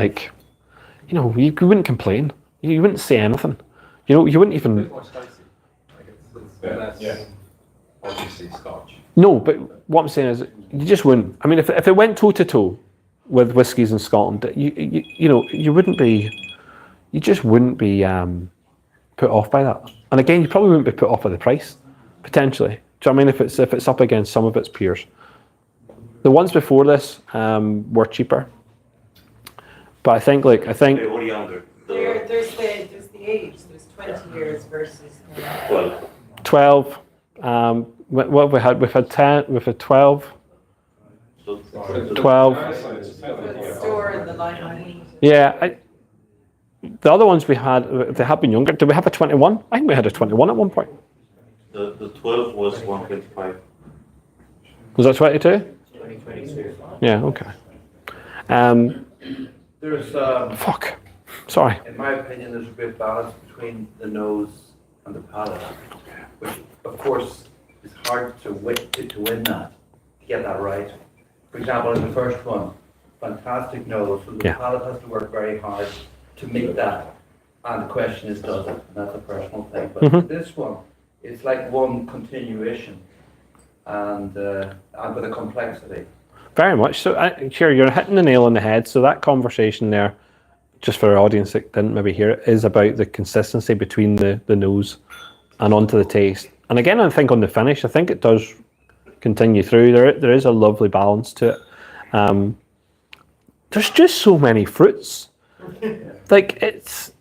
you wouldn't complain. You wouldn't say anything. You wouldn't even. Obviously Scotch. No, but what I'm saying is, you just wouldn't. I mean, if it went toe to toe with whiskies in Scotland, you wouldn't be. You just wouldn't be put off by that. And again, you probably wouldn't be put off by the price, potentially. Do you know what I mean? If it's up against some of its peers. The ones before this were cheaper, but I think. Or younger. There's the age. There's 20 years versus 12. What we've had 10. We've had 12. 12. store in the line. Yeah. The other ones we had, they have been younger. Did we have a 21? I think we had a 21 at one point. The 12 was 125. Was that 22? 2022. Yeah. Okay. There's Fuck. Sorry. in my opinion, there's a great balance between the nose and the palate, which of course is hard to win that, to get that right. For example, in the first one, fantastic nose, so the palate has to work very hard to make that. And the question is, does it? And that's a personal thing. But this one, it's like one continuation, and with a complexity. Very much so. Here, you're hitting the nail on the head. So that conversation there, just for our audience that didn't maybe hear it, is about the consistency between the nose and onto the taste. And again, I think on the finish, I think it does continue through. There is a lovely balance to it. There's just so many fruits. Like it's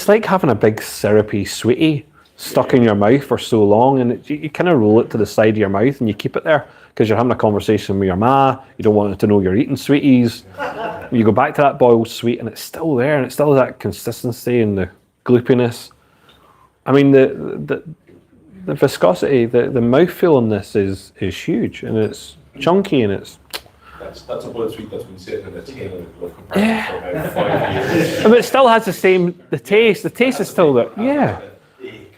like having a big syrupy sweetie stuck in your mouth for so long, and you kind of roll it to the side of your mouth and you keep it there because you're having a conversation with your ma. You don't want it to know you're eating sweeties. You go back to that boiled sweet and it's still there, and it's still that consistency and the gloopiness. I mean, the viscosity, the mouthfeel on this is huge, and it's chunky, and it's. That's a boiled sweet that's been sitting in a tin for about 5 years. But it still has the taste. The taste is still there. Yeah.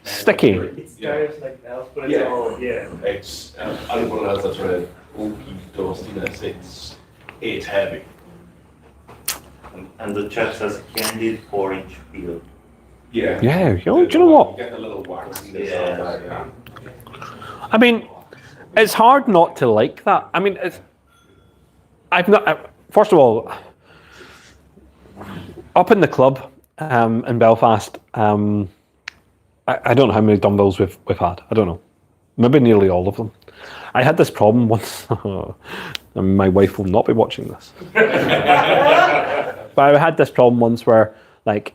Sticky. It starts like else, but it's all, It's anyone else that's read oaky dustiness, it's heavy. And the chat says candied orange peel. Yeah. Yeah. Do you know what? You get a little waxiness Yeah. on that, yeah. I mean, it's hard not to like that. I mean, I've not. First of all, up in the club in Belfast, I don't know how many dumbbells we've had. I don't know. Maybe nearly all of them. I had this problem once. And my wife will not be watching this. But I had this problem once where, like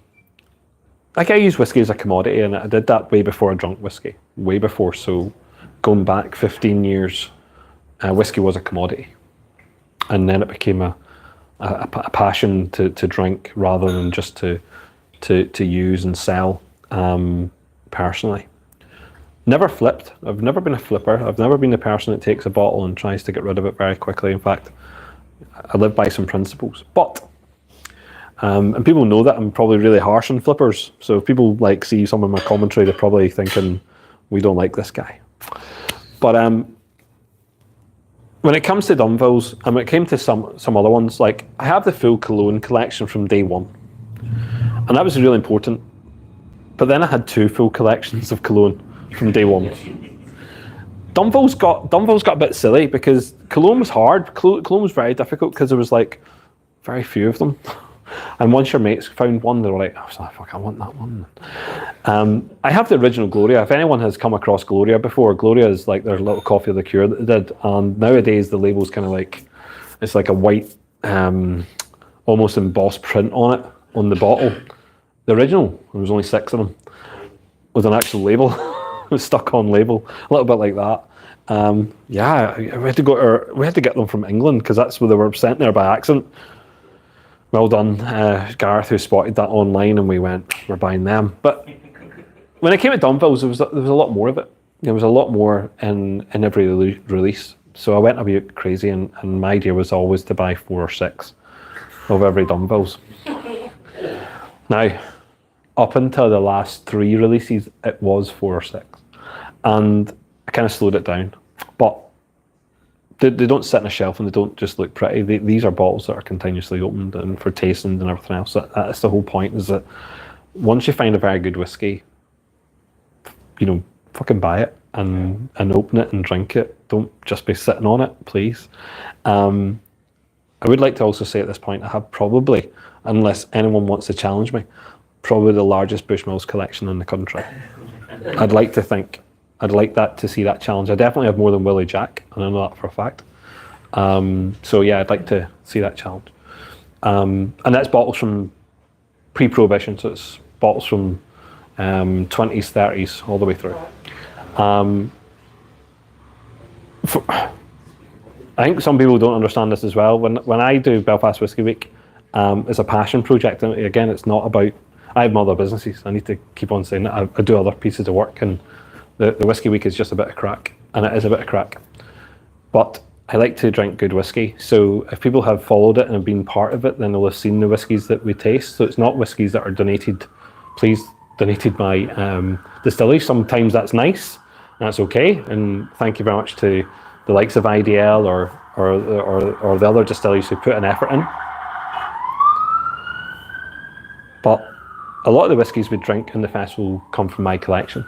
I use whiskey as a commodity, and I did that way before I drank whiskey. Way before, so going back 15 years, whiskey was a commodity. And then it became a passion to drink rather than just to use and sell personally. Never flipped. I've never been a flipper. I've never been the person that takes a bottle and tries to get rid of it very quickly. In fact, I live by some principles. But and people know that I'm probably really harsh on flippers. So if people see some of my commentary, they're probably thinking we don't like this guy. But when it comes to Dunvilles, and when it came to some other ones, I have the full cologne collection from day one, and that was really important. But then I had 2 full collections of cologne from day one. Dunvilles got a bit silly because cologne was hard. Cologne was very difficult because there was very few of them. And once your mates found one, they were like, "Oh, fuck, I want that one." I have the original Gloria. If anyone has come across Gloria before, Gloria is their little coffee liqueur that they did. And nowadays the label's kind of it's like a white, almost embossed print on it on the bottle. The original, there was only 6 of them, was an actual label. It was stuck on label, a little bit like that. We had to get them from England because that's where they were sent there by accident. Well done, Gareth, who spotted that online, and we're buying them. But when it came to Dunvilles, there was a lot more of it. There was a lot more in every release. So I went a bit crazy, and my idea was always to buy 4 or 6 of every Dunvilles. Now, up until the last 3 releases, it was 4 or 6, and I kind of slowed it down. But they don't sit on a shelf and they don't just look pretty. These are bottles that are continuously opened and for tasting and everything else. That's the whole point, is that once you find a very good whiskey, fucking buy it and open it and drink it. Don't just be sitting on it, please. I would like to also say at this point, I have probably, unless anyone wants to challenge me, probably the largest Bushmills collection in the country. I'd like to see that challenge. I definitely have more than Willie Jack, and I know that for a fact. So yeah, I'd like to see that challenge. And that's bottles from pre-prohibition, so it's bottles from 20s, 30s, all the way through. I think some people don't understand this as well. When I do Belfast Whiskey Week, it's a passion project. And again, it's not about, I have other businesses. I need to keep on saying that. I do other pieces of work, and the Whiskey Week is just a bit of crack, and it is a bit of crack. But I like to drink good whiskey. So if people have followed it and have been part of it, then they'll have seen the whiskies that we taste. So it's not whiskies that are donated by distilleries. Sometimes that's nice, that's okay. And thank you very much to the likes of IDL or the other distilleries who put an effort in. But a lot of the whiskies we drink in the festival come from my collection.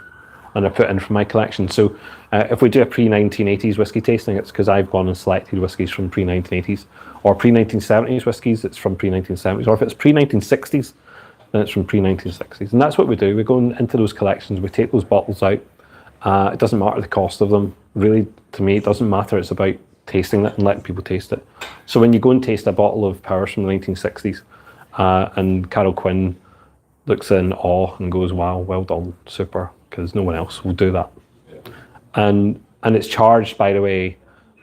and I put in for my collection. So if we do a pre-1980s whiskey tasting, it's because I've gone and selected whiskies from pre-1980s, or pre-1970s whiskies, it's from pre-1970s, or if it's pre-1960s, then it's from pre-1960s. And that's what we do. We go into those collections, we take those bottles out. It doesn't matter the cost of them. Really, to me, it doesn't matter. It's about tasting it and letting people taste it. So when you go and taste a bottle of Powers from the 1960s, and Carol Quinn looks in awe and goes, wow, well done, super, because no one else will do that. And it's charged, by the way,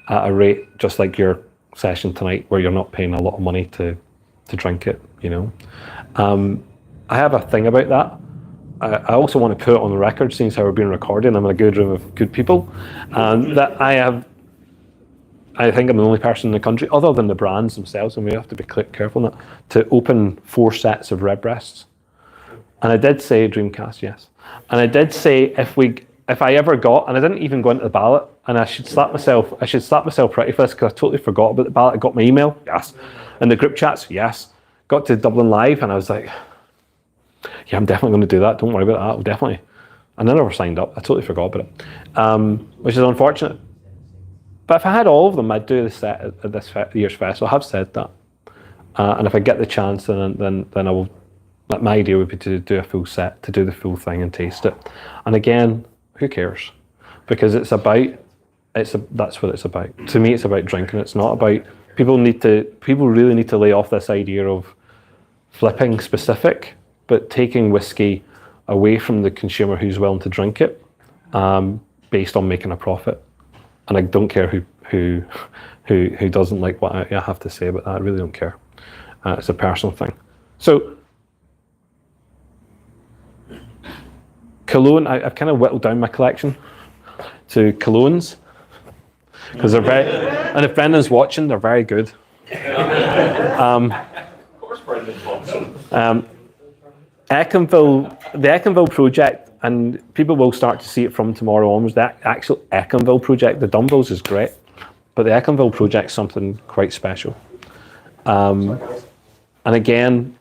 at a rate just like your session tonight, where you're not paying a lot of money to drink it, you know. I have a thing about that. I also want to put it on the record, since how we're being recorded, I'm in a good room of good people, and that I think I'm the only person in the country, other than the brands themselves, and we have to be careful on that, to open 4 sets of Redbreasts. And I did say Dreamcast, yes. And I did say if I ever got, and I didn't even go into the ballot, and I should slap myself pretty for this, because I totally forgot about the ballot. I got my email, yes. And the group chats, yes. Got to Dublin Live, and I was like, yeah, I'm definitely going to do that. Don't worry about that. I'll definitely. And I never signed up. I totally forgot about it, which is unfortunate. But if I had all of them, I'd do the set at this year's festival. I have said that. And if I get the chance, then I will. My idea would be to do a full set, to do the full thing and taste it. And again, who cares? Because that's what it's about. To me, it's about drinking. It's not about people really need to lay off this idea of flipping specific, but taking whiskey away from the consumer who's willing to drink it, based on making a profit. And I don't care who doesn't like what I have to say about that. I really don't care. It's a personal thing. So cologne, I've kind of whittled down my collection to colognes, because they're very, and if Brendan's watching, they're very good. Of course, Brendan's watching. The Econville project, and people will start to see it from tomorrow onwards. The actual Econville project, the Dumvilles is great, but the Econville project is something quite special. And again,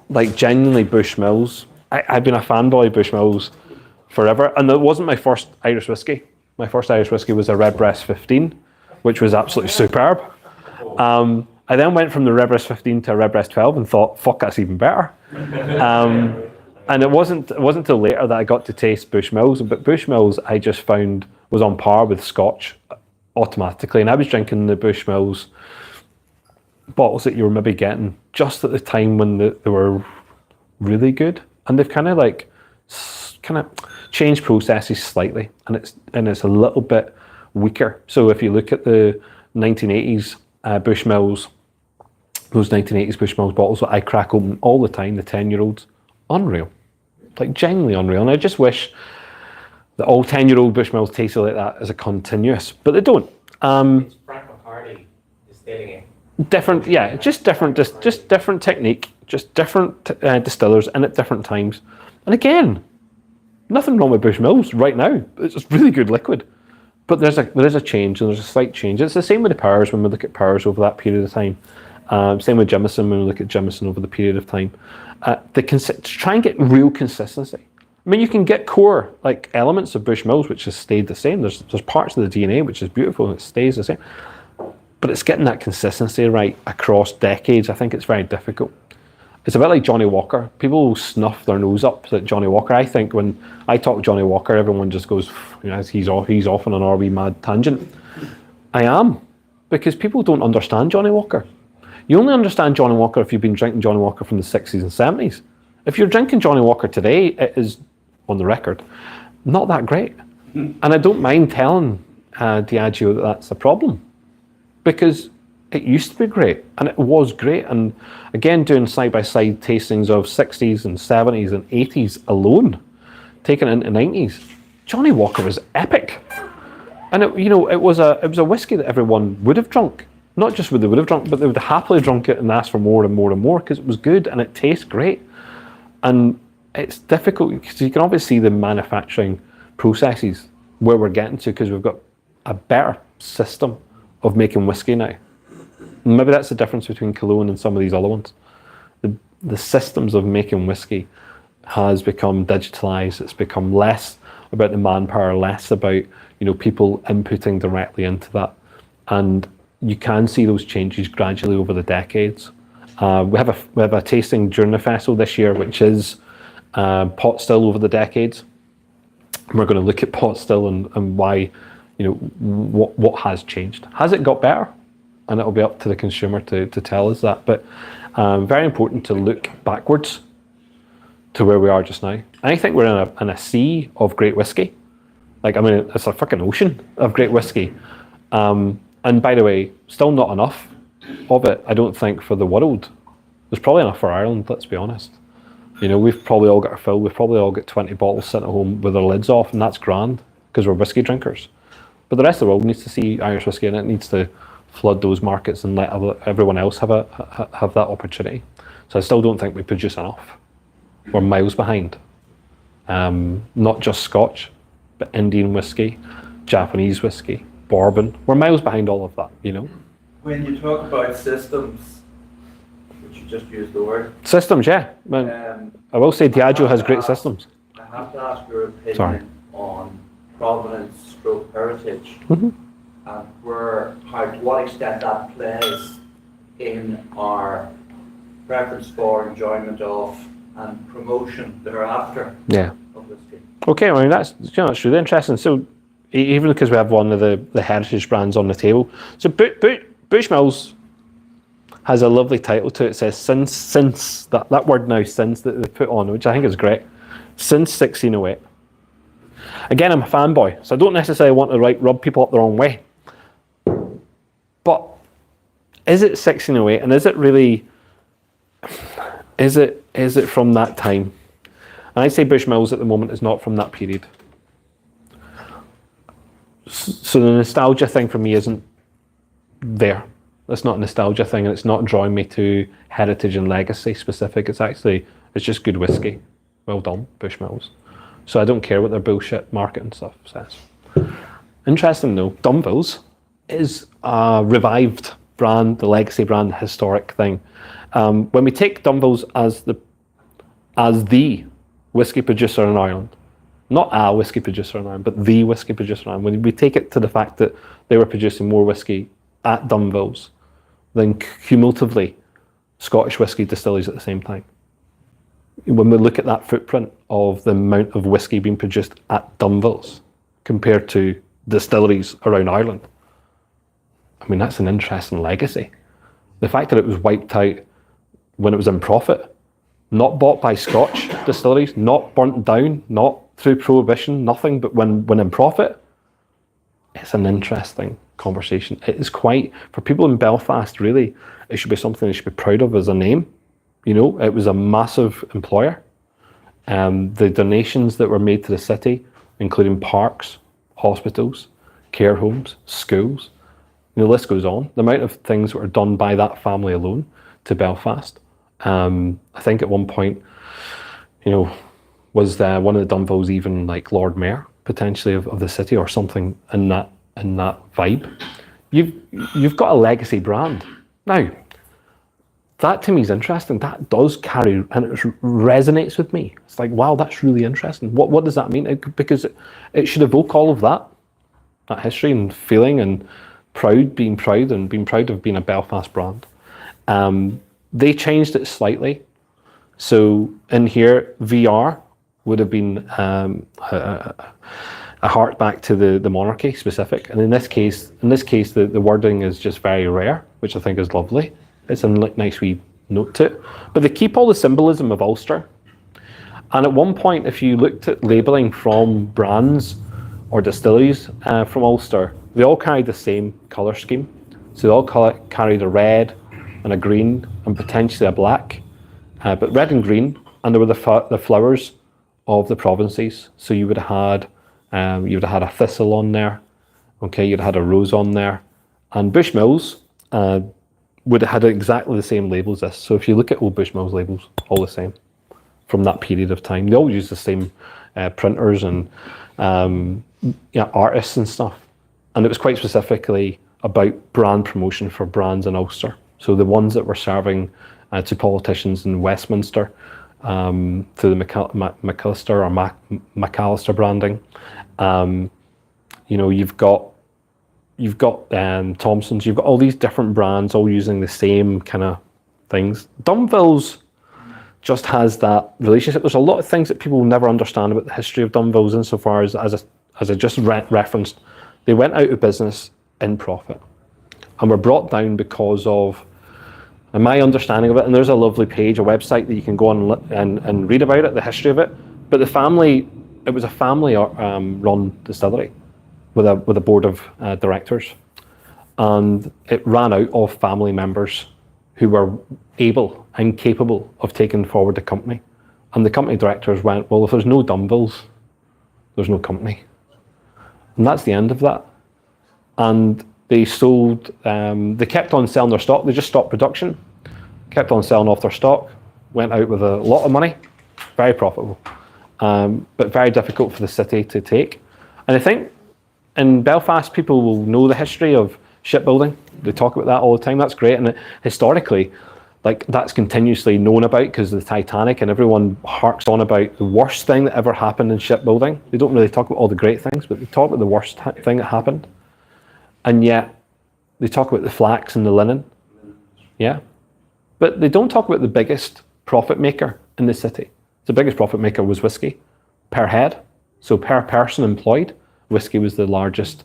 like genuinely Bushmills. I've been a fanboy of Bushmills forever, and it wasn't my first Irish whiskey. My first Irish whiskey was a Redbreast 15, which was absolutely superb. I then went from the Redbreast 15 to a Redbreast 12 and thought, fuck, that's even better. And it wasn't until later that I got to taste Bushmills, but Bushmills I just found was on par with Scotch automatically, and I was drinking the Bushmills bottles that you were maybe getting just at the time when they were really good, and they've kind of changed processes slightly, and it's a little bit weaker. So if you look at the 1980s Bushmills, those 1980s Bushmills bottles that I crack open all the time, the 10-year-olds, unreal, like genuinely unreal. And I just wish that all 10-year-old Bushmills tasted like that as a continuous, but they don't. It's Frank McCartney distilling it. Different, yeah, just different technique, just different distillers in at different times. And again, nothing wrong with Bushmills right now. It's a really good liquid, but there is a change, and there's a slight change. It's the same with the Powers when we look at Powers over that period of time. Same with Jameson when we look at Jameson over the period of time. To try and get real consistency. I mean, you can get core like elements of Bushmills which has stayed the same. There's parts of the DNA which is beautiful and it stays the same. But it's getting that consistency right across decades. I think it's very difficult. It's a bit like Johnny Walker. People will snuff their nose up at Johnny Walker. I think when I talk Johnny Walker, everyone just goes, you know, he's off on an RB mad tangent. I am, because people don't understand Johnny Walker. You only understand Johnny Walker if you've been drinking Johnny Walker from the 60s and 70s. If you're drinking Johnny Walker today, it is, on the record, not that great. And I don't mind telling Diageo that that's a problem, because it used to be great, and it was great. And again, doing side-by-side tastings of 60s and 70s and 80s alone, taking it into 90s, Johnny Walker was epic. And it was a whiskey that everyone would have drunk. Not just they would have drunk, but they would have happily drunk it and asked for more and more and more, because it was good and it tastes great. And it's difficult because you can obviously see the manufacturing processes where we're getting to, because we've got a better system of making whiskey now. Maybe that's the difference between Cologne and some of these other ones. The systems of making whiskey has become digitalized. It's become less about the manpower, less about people inputting directly into that. And you can see those changes gradually over the decades. We have a tasting during the festival this year, which is pot still over the decades. We're going to look at pot still and why, what has changed. Has it got better? And it'll be up to the consumer to tell us that. But very important to look backwards to where we are just now. I think we're in a sea of great whiskey. It's a fucking ocean of great whiskey. And by the way, still not enough of it, I don't think, for the world. There's probably enough for Ireland, let's be honest. We've probably all got our fill. We've probably all got 20 bottles sitting at home with their lids off, and that's grand, because we're whiskey drinkers. But the rest of the world needs to see Irish whiskey, and it needs to flood those markets and let everyone else have that opportunity. So I still don't think we produce enough. We're miles behind. Not just Scotch, but Indian whiskey, Japanese whiskey, bourbon. We're miles behind all of that, When you talk about systems, which you just used the word. Systems, yeah. I will say Diageo has great systems. I have to ask your opinion Sorry. on provenance / heritage, Mm-hmm. and to what extent that plays in our preference for, enjoyment of, and promotion thereafter of whiskey. Okay, that's really interesting. So even because we have one of the heritage brands on the table, so Bushmills has a lovely title to it. It says since that word now, since, that they put on, which I think is great. Since 1608. Again, I'm a fanboy, so I don't necessarily want to rub people up the wrong way. But is it 1608, and is it really? Is it from that time? And I'd say Bushmills at the moment is not from that period. So the nostalgia thing for me isn't there. That's not a nostalgia thing, and it's not drawing me to heritage and legacy specific. It's just good whiskey. Well done, Bushmills. So I don't care what their bullshit marketing stuff says. Interesting though, Dunville's is a revived brand, the legacy brand, historic thing. When we take Dunville's as the whiskey producer in Ireland, not a whiskey producer in Ireland, but the whiskey producer in Ireland, when we take it to the fact that they were producing more whiskey at Dunville's than cumulatively Scottish whiskey distilleries at the same time. When we look at that footprint of the amount of whiskey being produced at Dunville's compared to distilleries around Ireland, that's an interesting legacy. The fact that it was wiped out when it was in profit, not bought by Scotch distilleries, not burnt down, not through prohibition, nothing, but when in profit, it's an interesting conversation. It is quite, for people in Belfast, really, it should be something they should be proud of as a name. It was a massive employer. The donations that were made to the city, including parks, hospitals, care homes, schools, the list goes on. The amount of things that were done by that family alone to Belfast. I think at one point, was one of the Dunvilles even like Lord Mayor potentially of the city or something in that vibe. You've got a legacy brand now. That to me is interesting. That does carry, and it resonates with me. It's like, wow, that's really interesting. What does that mean? Because it should evoke all of that history and feeling and being proud of being a Belfast brand. They changed it slightly. So in here, VR would have been a hark back to the monarchy specific. And in this case, the wording is just very rare, which I think is lovely. It's a nice wee note to it. But they keep all the symbolism of Ulster. And at one point, if you looked at labelling from brands or distilleries from Ulster, they all carried the same colour scheme. So they all carried a red and a green and potentially a black, but red and green, and there were the flowers of the provinces. So you would have had a thistle on there, okay, you'd have had a rose on there, and Bushmills would have had exactly the same labels as this. So if you look at old Bushmills labels, all the same from that period of time. They all use the same printers and artists and stuff. And it was quite specifically about brand promotion for brands in Ulster. So the ones that were serving to politicians in Westminster to the McAllister or McAllister branding. You know, you've got Thompson's. You've got all these different brands all using the same kind of things. Dunville's just has that relationship. There's a lot of things that people will never understand about the history of Dunville's insofar as I just referenced, they went out of business in profit and were brought down because of, and my understanding of it, and there's a lovely page, a website that you can go on and read about it, the history of it. But it was a family run distillery with a board of directors, and it ran out of family members who were able and capable of taking forward the company. And the company directors went, well, if there's no Dunville's, there's no company. And that's the end of that. And they sold, they kept on selling their stock. They just stopped production, kept on selling off their stock, went out with a lot of money, very profitable, but very difficult for the city to take. And I think in Belfast, people will know the history of shipbuilding. They talk about that all the time. That's great. And historically, like, that's continuously known about because of the Titanic, and everyone harks on about the worst thing that ever happened in shipbuilding. They don't really talk about all the great things, but they talk about the worst thing that happened. And yet they talk about the flax and the linen. Yeah. But they don't talk about the biggest profit maker in the city. The biggest profit maker was whiskey per head. So per person employed, whiskey was the largest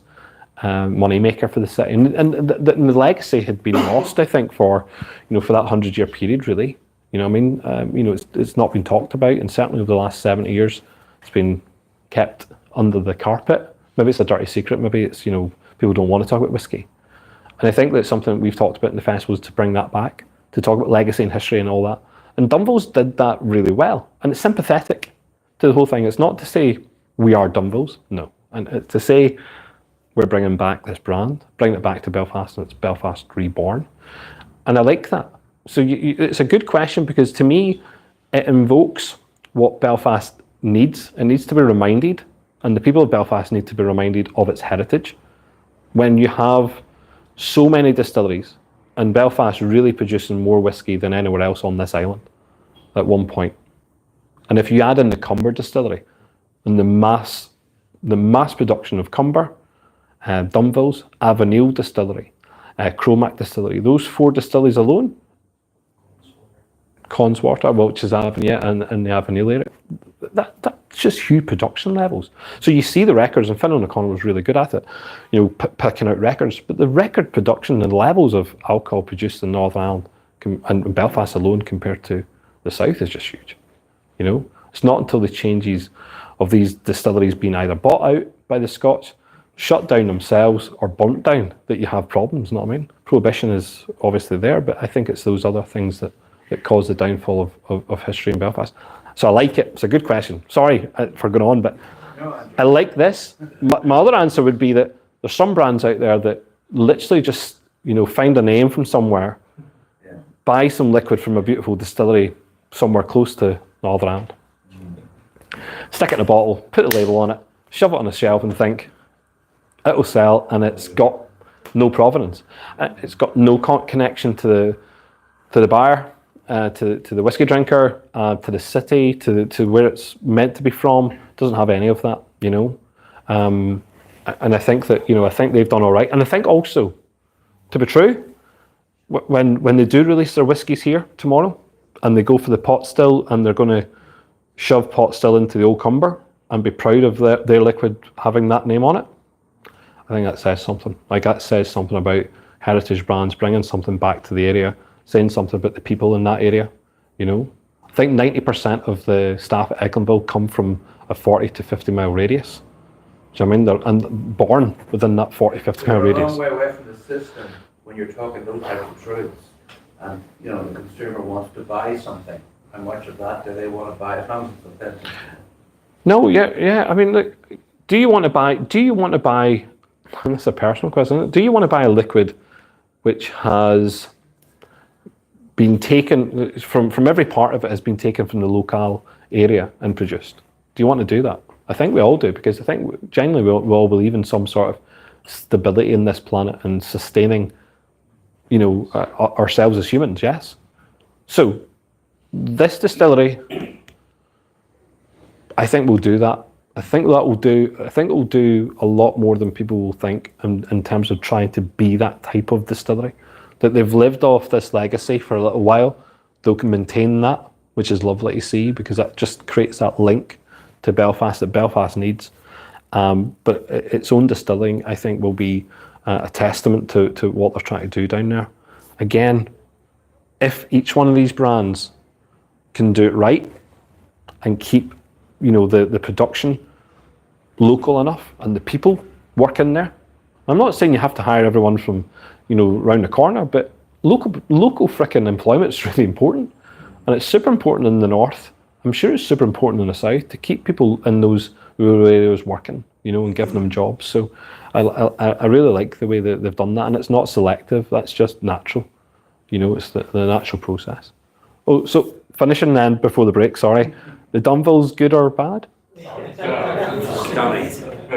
money maker for the city, and the legacy had been lost, I think, for that 100-year period, really. You know what I mean? It's not been talked about, and certainly over the last 70 years, it's been kept under the carpet. Maybe it's a dirty secret. Maybe it's people don't want to talk about whiskey, and I think that's something that we've talked about in the festival is to bring that back, to talk about legacy and history and all that. And Dunville's did that really well, and it's sympathetic to the whole thing. It's not to say we are Dunville's, no, and it's to say we're bringing back this brand, bringing it back to Belfast, and it's Belfast reborn. And I like that. So it's a good question, because to me, it invokes what Belfast needs. It needs to be reminded, and the people of Belfast need to be reminded of its heritage. When you have so many distilleries, and Belfast really producing more whiskey than anywhere else on this island at one point. And if you add in the Cumber distillery and the mass production of Cumber, Dunville's, Avonil distillery, Cromac distillery, those 4 distilleries alone, Conswater, which is Avon, and the Avonil area, that's just huge production levels. So you see the records, and Finnan O'Connor was really good at it, picking out records, but the record production and levels of alcohol produced in Northern Ireland and Belfast alone compared to the south is just huge. It's not until the changes of these distilleries being either bought out by the Scots, shut down themselves, or burnt down that you have problems, you know what I mean? Prohibition is obviously there, but I think it's those other things that cause the downfall of history in Belfast. So I like it. It's a good question. Sorry for going on, but I like this. My other answer would be that there's some brands out there that literally just, find a name from somewhere, buy some liquid from a beautiful distillery somewhere close to Northern Ireland, stick it in a bottle, put a label on it, shove it on a shelf and think, it'll sell, and it's got no provenance. It's got no connection to the buyer, to the whiskey drinker, to the city, to where it's meant to be from. It doesn't have any of that, And I think that I think they've done all right. And I think also, to be true, when they do release their whiskies here tomorrow, and they go for the pot still, and they're going to shove pot still into the old Cumber and be proud of their liquid having that name on it, I think that says something. Like, that says something about heritage brands bringing something back to the area, saying something about the people in that area. I think 90% of the staff at Ecklenville come from a 40 to 50 mile radius. Do you know what I mean? They're born within that 40, 50 mile radius. You're a long way away from the system when you're talking those types of truths. And the consumer wants to buy something. How much of that do they want to buy? As long as it's authentic. No, yeah. I mean, look, do you want to buy, and this is a personal question, isn't it? Do you want to buy a liquid which has been taken from every part of it, has been taken from the local area and produced? Do you want to do that? I think we all do, because I think genuinely we all believe in some sort of stability in this planet and sustaining, ourselves as humans. Yes. So this distillery I think we'll do that. I think that will do. I think it will do a lot more than people will think in terms of trying to be that type of distillery. That they've lived off this legacy for a little while. They can maintain that, which is lovely to see because that just creates that link to Belfast that Belfast needs. But its own distilling, I think, will be a testament to what they're trying to do down there. Again, if each one of these brands can do it right and keep, the production local enough and the people working there. I'm not saying you have to hire everyone from, round the corner, but local frickin' employment is really important, and it's super important in the north. I'm sure it's super important in the south to keep people in those rural areas working, and giving them jobs. So I really like the way that they've done that, and it's not selective. That's just natural. It's the natural process. Oh, so finishing then before the break. Sorry, the Dunville's good or bad?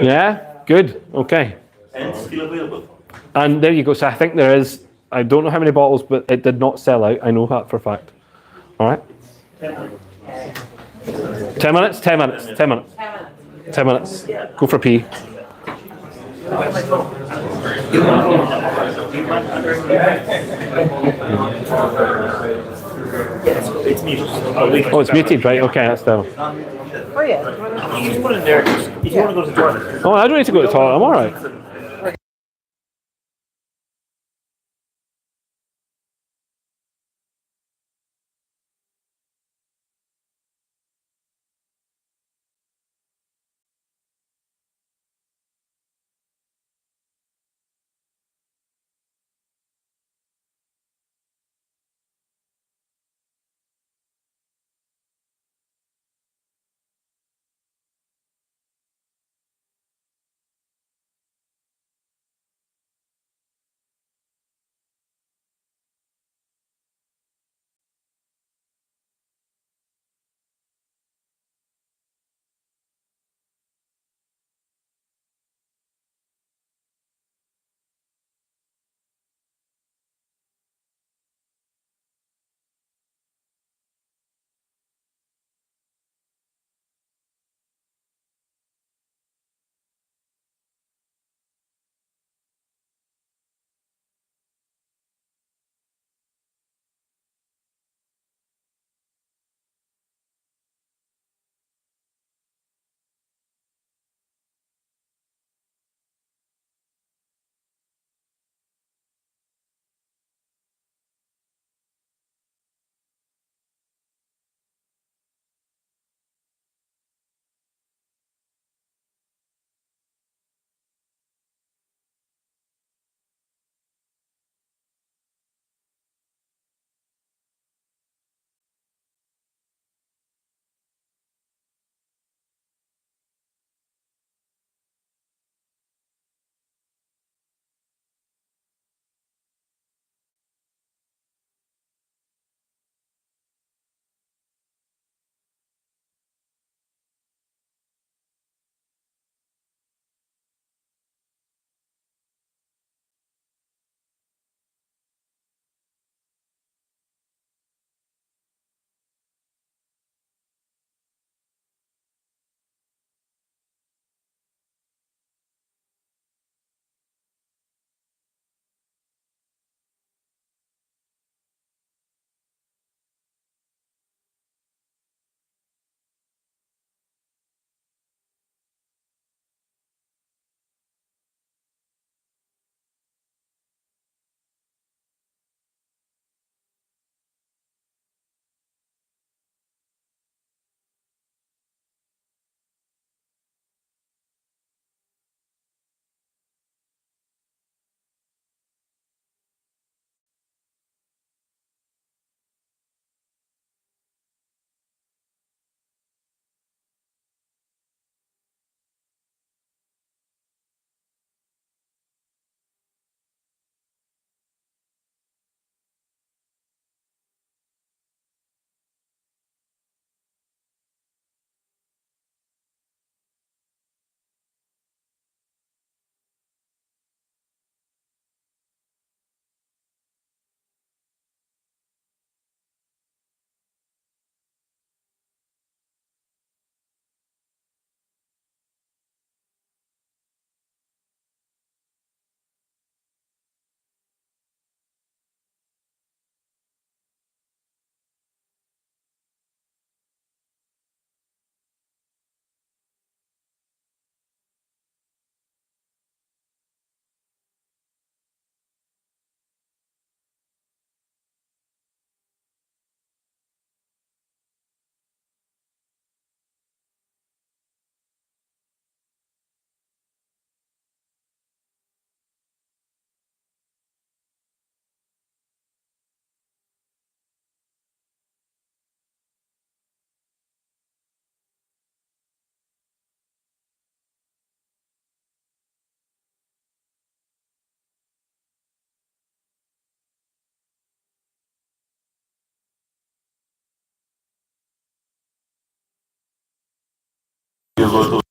Yeah, good. Okay. And still available. And there you go. So I think there is. I don't know how many bottles, but it did not sell out. I know that for a fact. All right. 10 minutes. 10 minutes. 10 minutes. 10 minutes. Go for a pee. It's muted. Oh, it's muted, right? Okay, that's down. Oh, yeah. You just put it in there. If you want to go to the toilet. Oh, I don't need to go to the toilet. I'm all right. go to